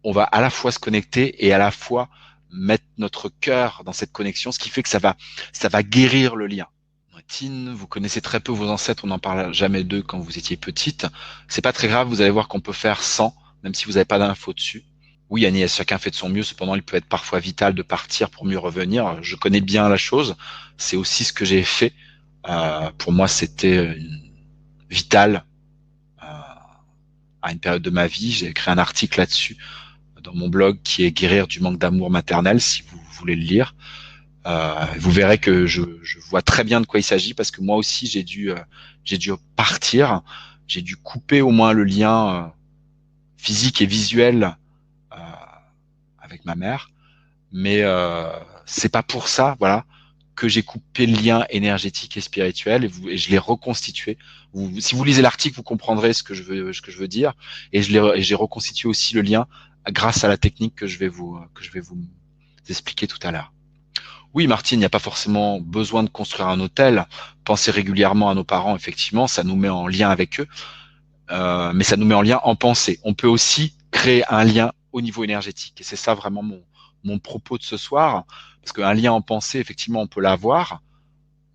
on va à la fois se connecter et à la fois mettre notre cœur dans cette connexion, ce qui fait que ça va guérir le lien. Tine, vous connaissez très peu vos ancêtres, on n'en parle jamais d'eux quand vous étiez petite. C'est pas très grave, vous allez voir qu'on peut faire sans, même si vous n'avez pas d'infos dessus. Oui, Agnès, chacun fait de son mieux, cependant il peut être parfois vital de partir pour mieux revenir. Je connais bien la chose, c'est aussi ce que j'ai fait. Pour moi, c'était vital à une période de ma vie. J'ai écrit un article là-dessus dans mon blog qui est Guérir du manque d'amour maternel, si vous voulez le lire. Vous verrez que je vois très bien de quoi il s'agit parce que moi aussi j'ai dû partir, j'ai dû couper au moins le lien physique et visuel euh, avec ma mère, mais c'est pas pour ça, voilà, que j'ai coupé le lien énergétique et spirituel et je l'ai reconstitué. Si vous lisez l'article, vous comprendrez ce que je veux dire et j'ai reconstitué aussi le lien grâce à la technique que je vais vous expliquer tout à l'heure. Oui, Martine, il n'y a pas forcément besoin de construire un hôtel. Penser régulièrement à nos parents, effectivement, ça nous met en lien avec eux, mais ça nous met en lien en pensée. On peut aussi créer un lien au niveau énergétique. Et c'est ça vraiment mon propos de ce soir, parce qu'un lien en pensée, effectivement, on peut l'avoir,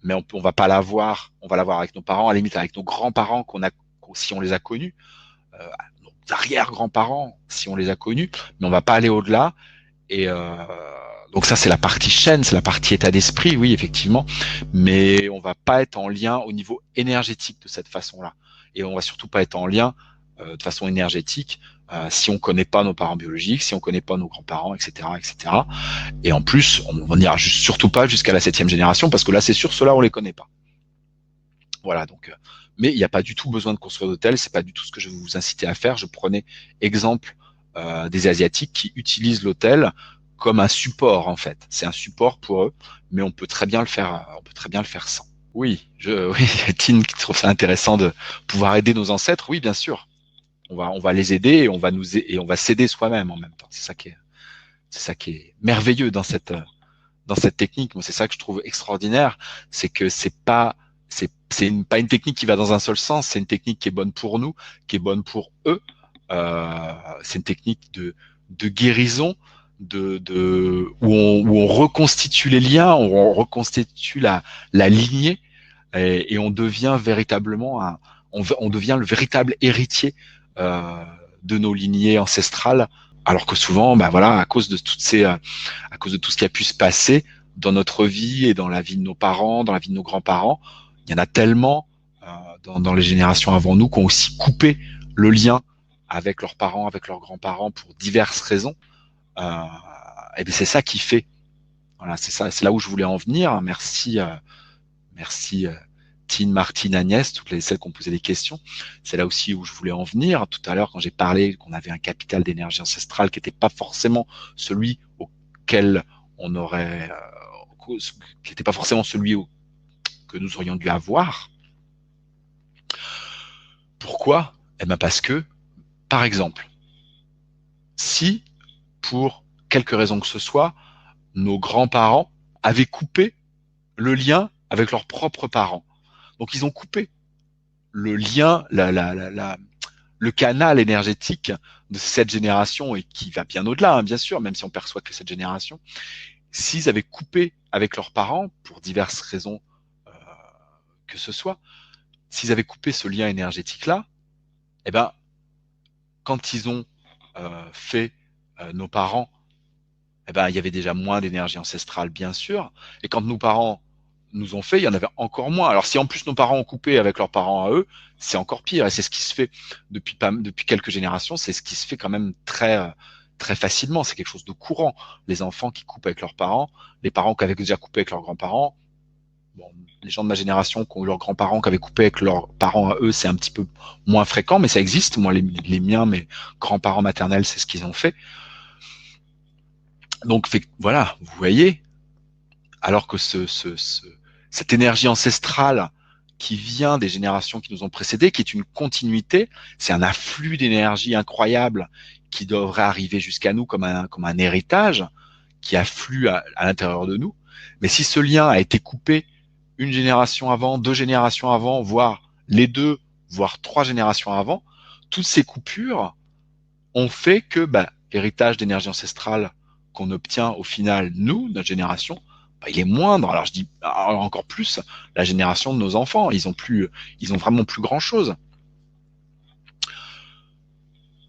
mais on va pas l'avoir. On va l'avoir avec nos parents, à la limite avec nos grands-parents si on les a connus, euh, nos arrière-grands-parents, si on les a connus, mais on va pas aller au-delà. Et donc ça, c'est la partie chaîne, c'est la partie état d'esprit, oui, effectivement. Mais on va pas être en lien au niveau énergétique de cette façon-là. Et on va surtout pas être en lien de façon énergétique si on connaît pas nos parents biologiques, si on connaît pas nos grands-parents, etc., etc. Et en plus, on n'ira surtout pas jusqu'à la 7e génération parce que là, c'est sûr, ceux-là, on les connaît pas. Voilà, donc. Mais il n'y a pas du tout besoin de construire d'hôtel. C'est pas du tout ce que je vais vous inciter à faire. Je prenais exemple des Asiatiques qui utilisent l'hôtel comme un support en fait. C'est un support pour eux, mais on peut très bien le faire. On peut très bien le faire sans. Oui, oui, Tine qui trouve ça intéressant de pouvoir aider nos ancêtres. Oui, bien sûr. On va les aider et et on va s'aider soi-même en même temps. C'est ça qui est merveilleux dans cette technique. Moi, c'est ça que je trouve extraordinaire, c'est que pas une technique qui va dans un seul sens. C'est une technique qui est bonne pour nous, qui est bonne pour eux. C'est une technique de guérison, où on reconstitue les liens, où on reconstitue la lignée, et on devient véritablement on devient le véritable héritier euh, de nos lignées ancestrales. Alors que souvent, bah voilà, à cause de tout ce qui a pu se passer dans notre vie et dans la vie de nos parents, dans la vie de nos grands-parents, il y en a tellement dans les générations avant nous qui ont aussi coupé le lien avec leurs parents, avec leurs grands-parents pour diverses raisons. Euh, et bien c'est ça qui fait. Voilà, c'est ça, c'est là où je voulais en venir. Merci, merci Tine, Martine, Agnès, celles qui ont posé des questions. C'est là aussi où je voulais en venir. Tout à l'heure, quand j'ai parlé qu'on avait un capital d'énergie ancestrale qui n'était pas forcément celui auquel on aurait, qui n'était pas forcément celui que nous aurions dû avoir. Pourquoi? Eh bien parce que, par exemple, si pour quelque raison que ce soit, nos grands-parents avaient coupé le lien avec leurs propres parents. Donc ils ont coupé le lien, le canal énergétique de cette génération et qui va bien au-delà, hein, bien sûr, même si on perçoit que cette génération, s'ils avaient coupé avec leurs parents, pour diverses raisons euh, que ce soit, s'ils avaient coupé ce lien énergétique-là, eh ben, quand ils ont fait nos parents, eh ben, il y avait déjà moins d'énergie ancestrale, bien sûr. Et quand nos parents nous ont fait, il y en avait encore moins. Alors si en plus nos parents ont coupé avec leurs parents à eux, c'est encore pire. Et c'est ce qui se fait depuis quelques générations. C'est ce qui se fait quand même très facilement. C'est quelque chose de courant. Les enfants qui coupent avec leurs parents, les parents qui avaient déjà coupé avec leurs grands-parents. Bon, les gens de ma génération qui ont eu leurs grands-parents qui avaient coupé avec leurs parents à eux, c'est un petit peu moins fréquent, mais ça existe. Moi, les miens, mes grands-parents maternels, c'est ce qu'ils ont fait. Donc voilà, vous voyez, alors que cette énergie ancestrale qui vient des générations qui nous ont précédés, qui est une continuité. C'est un afflux d'énergie incroyable qui devrait arriver jusqu'à nous comme un héritage qui afflue à l'intérieur de nous. Mais si ce lien a été coupé une génération avant, 2 générations avant, voire les 2, voire 3 générations avant, toutes ces coupures ont fait que l'héritage d'énergie ancestrale qu'on obtient au final, nous, notre génération, il est moindre. Alors je dis encore plus la génération de nos enfants. Ils ont vraiment plus grand chose.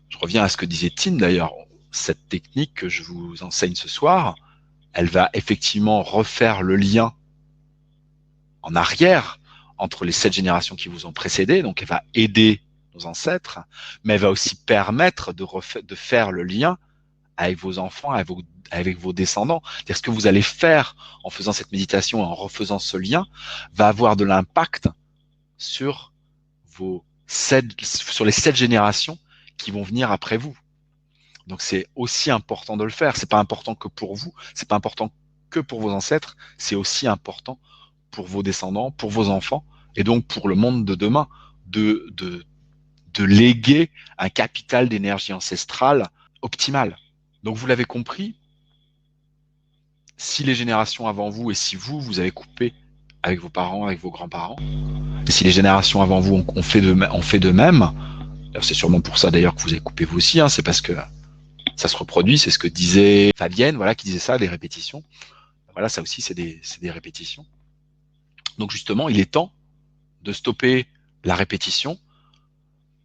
Je reviens à ce que disait Tim d'ailleurs. Cette technique que je vous enseigne ce soir, elle va effectivement refaire le lien en arrière entre les 7 générations qui vous ont précédé. Donc elle va aider nos ancêtres, mais elle va aussi permettre de faire le lien avec vos enfants, avec vos descendants. C'est-à-dire ce que vous allez faire en faisant cette méditation et en refaisant ce lien va avoir de l'impact sur sur les 7 générations qui vont venir après vous. Donc c'est aussi important de le faire. C'est pas important que pour vous, c'est pas important que pour vos ancêtres, c'est aussi important pour vos descendants, pour vos enfants, et donc pour le monde de demain, de léguer un capital d'énergie ancestrale optimal. Donc vous l'avez compris, si les générations avant vous et si vous avez coupé avec vos parents, avec vos grands-parents, et si les générations avant vous ont fait de même, c'est sûrement pour ça d'ailleurs que vous avez coupé vous aussi, c'est parce que ça se reproduit, c'est ce que disait Fabienne, qui disait ça, des répétitions. Voilà, ça aussi c'est des répétitions. Donc justement, il est temps de stopper la répétition,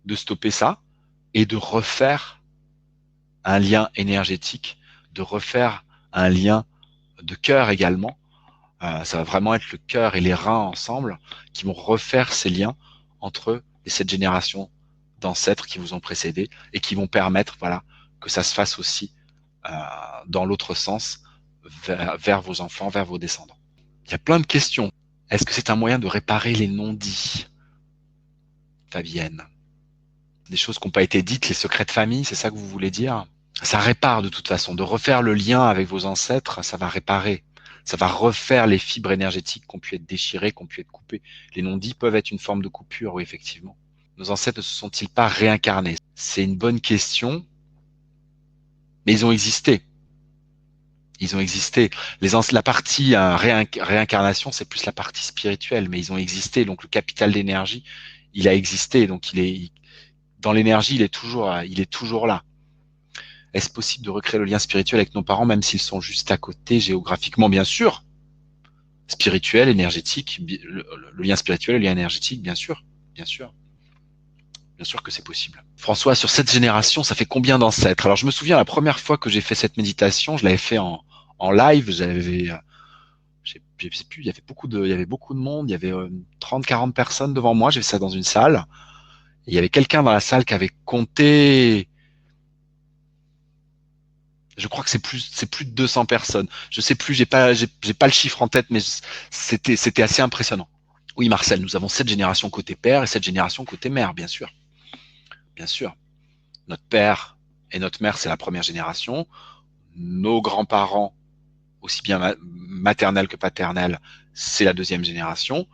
de stopper ça, et de refaire un lien énergétique, de refaire un lien de cœur également. Ça va vraiment être le cœur et les reins ensemble qui vont refaire ces liens entre les 7 générations d'ancêtres qui vous ont précédés et qui vont permettre que ça se fasse aussi dans l'autre sens vers vos enfants, vers vos descendants. Il y a plein de questions. Est-ce que c'est un moyen de réparer les non-dits, Fabienne? Des choses qui n'ont pas été dites, les secrets de famille, c'est ça que vous voulez dire? Ça répare de toute façon. De refaire le lien avec vos ancêtres, ça va réparer. Ça va refaire les fibres énergétiques qui ont pu être déchirées, qui ont pu être coupées. Les non-dits peuvent être une forme de coupure, oui, effectivement. Nos ancêtres ne se sont-ils pas réincarnés? C'est une bonne question, mais ils ont existé. Ils ont existé. La partie réincarnation, c'est plus la partie spirituelle, mais ils ont existé. Donc le capital d'énergie, il a existé. Donc dans l'énergie, il est toujours là. Est-ce possible de recréer le lien spirituel avec nos parents, même s'ils sont juste à côté géographiquement? Bien sûr. Spirituel, énergétique, le lien spirituel, le lien énergétique, bien sûr. Bien sûr. Bien sûr que c'est possible. François, sur cette génération, ça fait combien d'ancêtres? Alors je me souviens, la première fois que j'ai fait cette méditation, je l'avais fait en live. Je sais plus, il y avait beaucoup de monde, il y avait 30, 40 personnes devant moi. J'ai fait ça dans une salle. Et il y avait quelqu'un dans la salle qui avait compté. Je crois que c'est plus de 200 personnes. Je sais plus, j'ai pas le chiffre en tête, mais c'était assez impressionnant. Oui, Marcel, nous avons 7 générations côté père et 7 générations côté mère, bien sûr. Bien sûr. Notre père et notre mère, c'est la première génération. Nos grands-parents, aussi bien maternels que paternels, c'est la deuxième génération.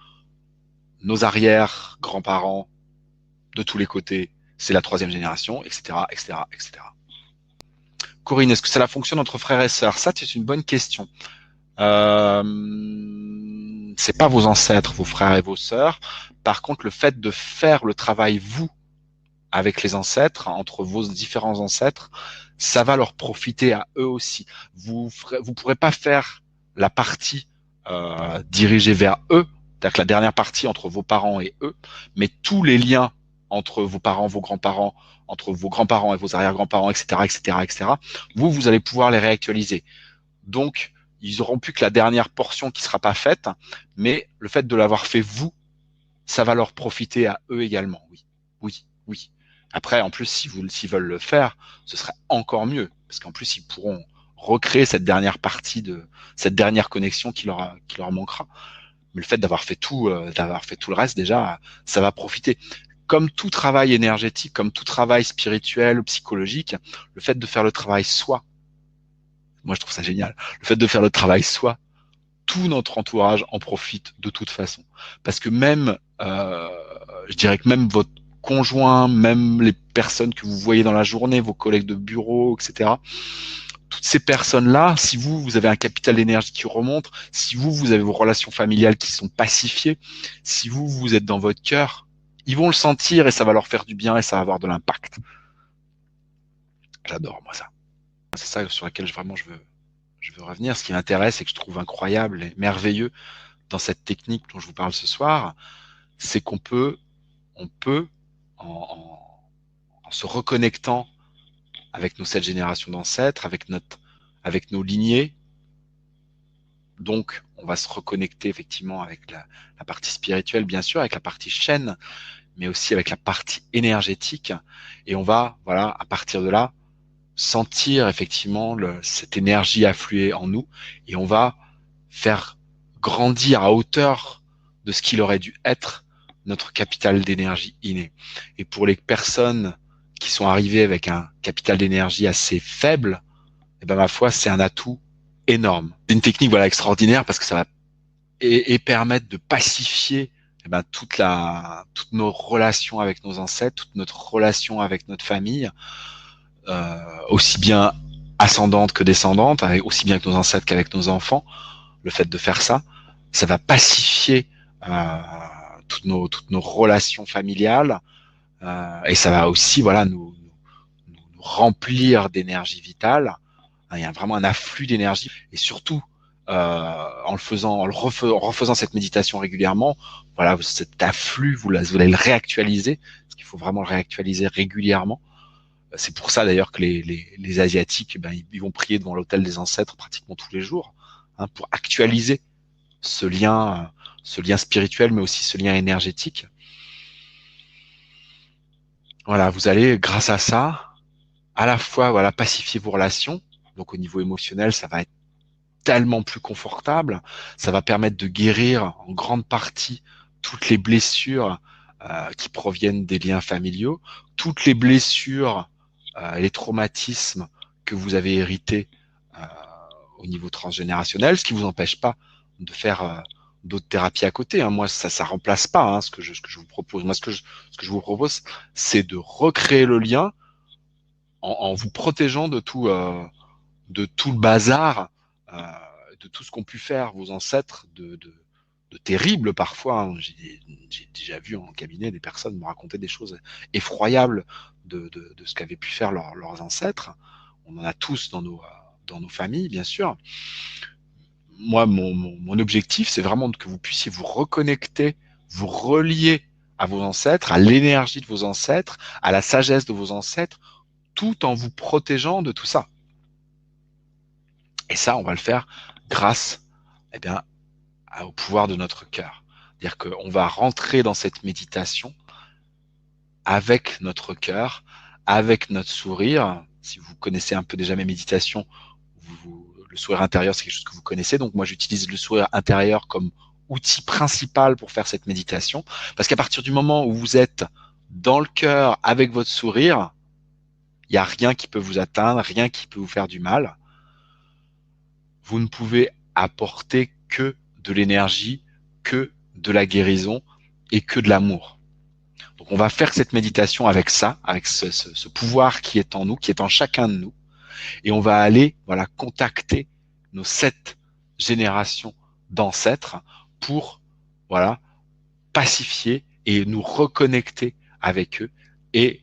Nos arrière-grands-parents, de tous les côtés, c'est la troisième génération, etc., etc., etc. Corinne, est-ce que ça fonctionne entre frères et sœurs? Ça, c'est une bonne question. C'est pas vos ancêtres, vos frères et vos sœurs. Par contre, le fait de faire le travail, vous, avec les ancêtres, entre vos différents ancêtres, ça va leur profiter à eux aussi. Vous pourrez pas faire la partie dirigée vers eux, c'est-à-dire que la dernière partie entre vos parents et eux, mais tous les liens entre vos parents, vos grands-parents, entre vos grands-parents et vos arrière-grands-parents, etc., etc., etc., vous allez pouvoir les réactualiser. Donc, ils auront plus que la dernière portion qui sera pas faite, mais le fait de l'avoir fait vous, ça va leur profiter à eux également. Oui, oui, oui. Après, en plus, s'ils veulent le faire, ce serait encore mieux, parce qu'en plus, ils pourront recréer cette dernière partie cette dernière connexion qui leur manquera. Mais le fait d'avoir fait tout le reste, déjà, ça va profiter. Comme tout travail énergétique, comme tout travail spirituel ou psychologique, le fait de faire le travail soi, moi je trouve ça génial. Le fait de faire le travail soi, tout notre entourage en profite de toute façon. Parce que même, je dirais que même votre conjoint, même les personnes que vous voyez dans la journée, vos collègues de bureau, etc., toutes ces personnes-là, si vous avez un capital d'énergie qui remonte, si vous avez vos relations familiales qui sont pacifiées, si vous êtes dans votre cœur, ils vont le sentir et ça va leur faire du bien et ça va avoir de l'impact. J'adore, moi, ça. C'est ça sur laquelle je veux revenir. Ce qui m'intéresse et que je trouve incroyable et merveilleux dans cette technique dont je vous parle ce soir, c'est on peut, en se reconnectant avec nos 7 générations d'ancêtres, avec nos lignées, donc on va se reconnecter effectivement avec la partie spirituelle, bien sûr, avec la partie chaîne, mais aussi avec la partie énergétique, et on va, voilà, à partir de là, sentir effectivement cette énergie affluer en nous, et on va faire grandir à hauteur de ce qu'il aurait dû être notre capital d'énergie inné. Et pour les personnes qui sont arrivées avec un capital d'énergie assez faible, eh ben, ma foi, c'est un atout énorme. C'est une technique, voilà, extraordinaire parce que ça va et permettre de pacifier, eh ben, toutes nos relations avec nos ancêtres, toute notre relation avec notre famille, aussi bien ascendante que descendante, aussi bien avec nos ancêtres qu'avec nos enfants. Le fait de faire ça, ça va pacifier toutes nos relations familiales, et ça va aussi, voilà, nous remplir d'énergie vitale. Il y a vraiment un afflux d'énergie, et surtout en en refaisant cette méditation régulièrement, voilà, cet afflux, vous allez le réactualiser, parce qu'il faut vraiment le réactualiser régulièrement. C'est pour ça d'ailleurs que les Asiatiques, ben, ils vont prier devant l'autel des ancêtres pratiquement tous les jours, hein, pour actualiser ce lien spirituel, mais aussi ce lien énergétique. Voilà, vous allez, grâce à ça, à la fois, voilà, pacifier vos relations. Donc au niveau émotionnel, ça va être tellement plus confortable. Ça va permettre de guérir en grande partie toutes les blessures qui proviennent des liens familiaux, toutes les blessures, les traumatismes que vous avez hérités euh, au niveau transgénérationnel, ce qui vous empêche pas de faire d'autres thérapies à côté. Hein. Moi, ça remplace pas hein, ce que je vous propose. Moi, ce que je vous propose, c'est de recréer le lien en vous protégeant de tout le bazar, euh, de tout ce qu'ont pu faire vos ancêtres, de terribles parfois. Hein. J'ai déjà vu en cabinet des personnes me raconter des choses effroyables de ce qu'avaient pu faire leurs ancêtres. On en a tous dans nos familles, bien sûr. Moi, mon objectif, c'est vraiment que vous puissiez vous reconnecter, vous relier à vos ancêtres, à l'énergie de vos ancêtres, à la sagesse de vos ancêtres, tout en vous protégeant de tout ça. Et ça, on va le faire grâce, eh bien, au pouvoir de notre cœur. C'est-à-dire qu'on va rentrer dans cette méditation avec notre cœur, avec notre sourire. Si vous connaissez un peu déjà mes méditations, le sourire intérieur, c'est quelque chose que vous connaissez. Donc moi, j'utilise le sourire intérieur comme outil principal pour faire cette méditation. Parce qu'à partir du moment où vous êtes dans le cœur avec votre sourire, il n'y a rien qui peut vous atteindre, rien qui peut vous faire du mal. Vous ne pouvez apporter que de l'énergie, que de la guérison et que de l'amour. Donc on va faire cette méditation avec ça, avec ce pouvoir qui est en nous, qui est en chacun de nous, et on va aller, voilà, contacter nos 7 générations d'ancêtres pour, voilà, pacifier et nous reconnecter avec eux et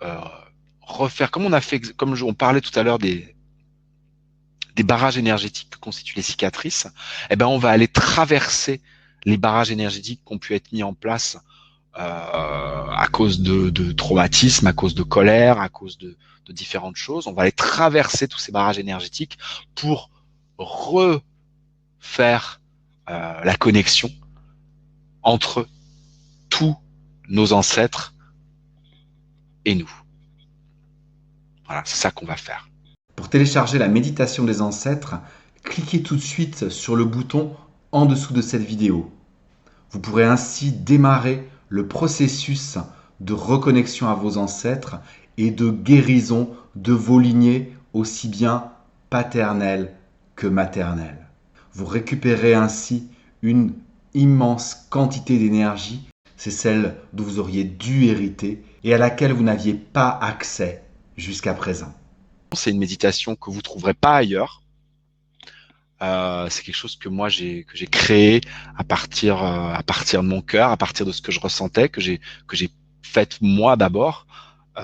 euh, refaire comme on a fait, comme on parlait tout à l'heure des barrages énergétiques que constituent les cicatrices. Eh ben on va aller traverser les barrages énergétiques qui ont pu être mis en place à cause de traumatismes, à cause de colère, à cause de différentes choses. On va aller traverser tous ces barrages énergétiques pour refaire la connexion entre tous nos ancêtres et nous. Voilà, c'est ça qu'on va faire. Pour télécharger la méditation des ancêtres, cliquez tout de suite sur le bouton en dessous de cette vidéo. Vous pourrez ainsi démarrer le processus de reconnexion à vos ancêtres et de guérison de vos lignées aussi bien paternelles que maternelles. Vous récupérez ainsi une immense quantité d'énergie, c'est celle dont vous auriez dû hériter et à laquelle vous n'aviez pas accès jusqu'à présent. C'est une méditation que vous trouverez pas ailleurs. C'est quelque chose que moi j'ai créé à partir de mon cœur, à partir de ce que je ressentais, que j'ai fait moi d'abord. Euh,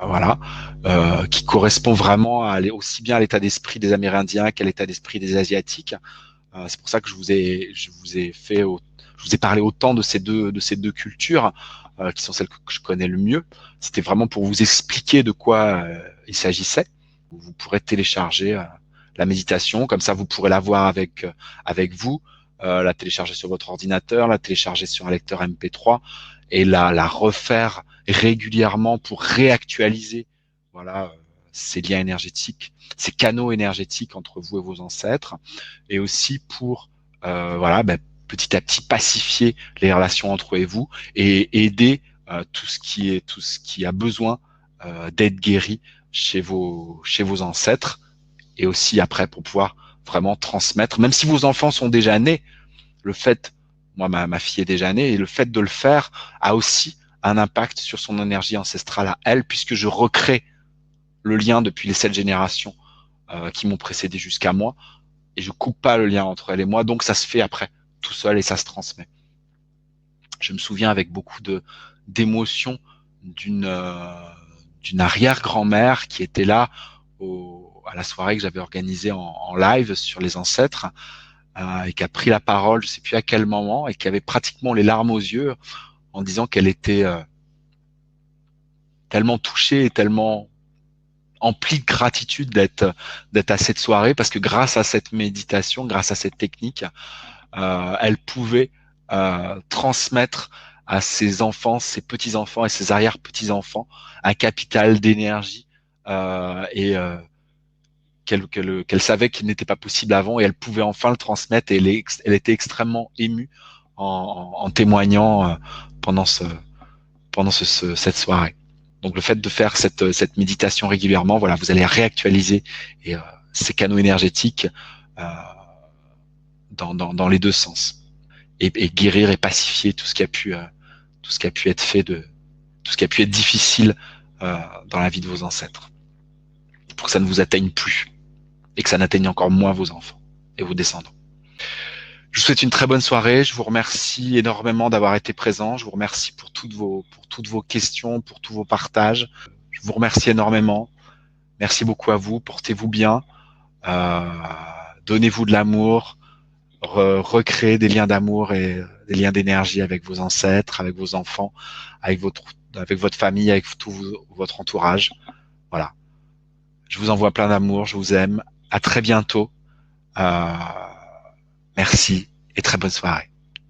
voilà, qui correspond vraiment aussi bien à l'état d'esprit des Amérindiens qu'à l'état d'esprit des Asiatiques. C'est pour ça que je vous ai parlé autant de ces deux cultures, qui sont celles que je connais le mieux. C'était vraiment pour vous expliquer de quoi il s'agissait. Vous pourrez télécharger la méditation, comme ça vous pourrez la voir avec vous, la télécharger sur votre ordinateur, la télécharger sur un lecteur MP3 et la refaire régulièrement pour réactualiser, voilà, ces liens énergétiques, ces canaux énergétiques entre vous et vos ancêtres, et aussi pour voilà, petit à petit pacifier les relations entre eux et vous et aider tout ce qui a besoin d'être guéri chez vos ancêtres, et aussi après pour pouvoir vraiment transmettre, même si vos enfants sont déjà nés, le fait, moi ma fille est déjà née, et le fait de le faire a aussi un impact sur son énergie ancestrale à elle, puisque je recrée le lien depuis les 7 générations qui m'ont précédé jusqu'à moi, et je coupe pas le lien entre elle et moi, donc ça se fait après tout seul et ça se transmet. Je me souviens avec beaucoup de d'émotion d'une d'une arrière-grand-mère qui était là à la soirée que j'avais organisée en live sur les ancêtres, et qui a pris la parole, je sais plus à quel moment, et qui avait pratiquement les larmes aux yeux en disant qu'elle était tellement touchée et tellement emplie de gratitude d'être à cette soirée, parce que grâce à cette méditation, grâce à cette technique, elle pouvait transmettre à ses enfants, ses petits-enfants et ses arrière-petits-enfants un capital d'énergie, et qu'elle savait qu'il n'était pas possible avant, et elle pouvait enfin le transmettre, et elle était extrêmement émue en témoignant pendant cette soirée. Donc le fait de faire cette méditation régulièrement, voilà, vous allez réactualiser et, ces canaux énergétiques euh, dans les deux sens, et guérir et pacifier tout ce qui a pu être fait tout ce qui a pu être difficile dans la vie de vos ancêtres, pour que ça ne vous atteigne plus et que ça n'atteigne encore moins vos enfants et vos descendants. Je vous souhaite une très bonne soirée. Je vous remercie énormément d'avoir été présent. Je vous remercie pour toutes vos questions, pour tous vos partages. Je vous remercie énormément. Merci beaucoup à vous. Portez-vous bien. Euh, Donnez-vous de l'amour. Recréez des liens d'amour et des liens d'énergie avec vos ancêtres, avec vos enfants, avec votre famille, avec votre entourage. Voilà. Je vous envoie plein d'amour. Je vous aime. À très bientôt. Euh, Merci et très bonne soirée.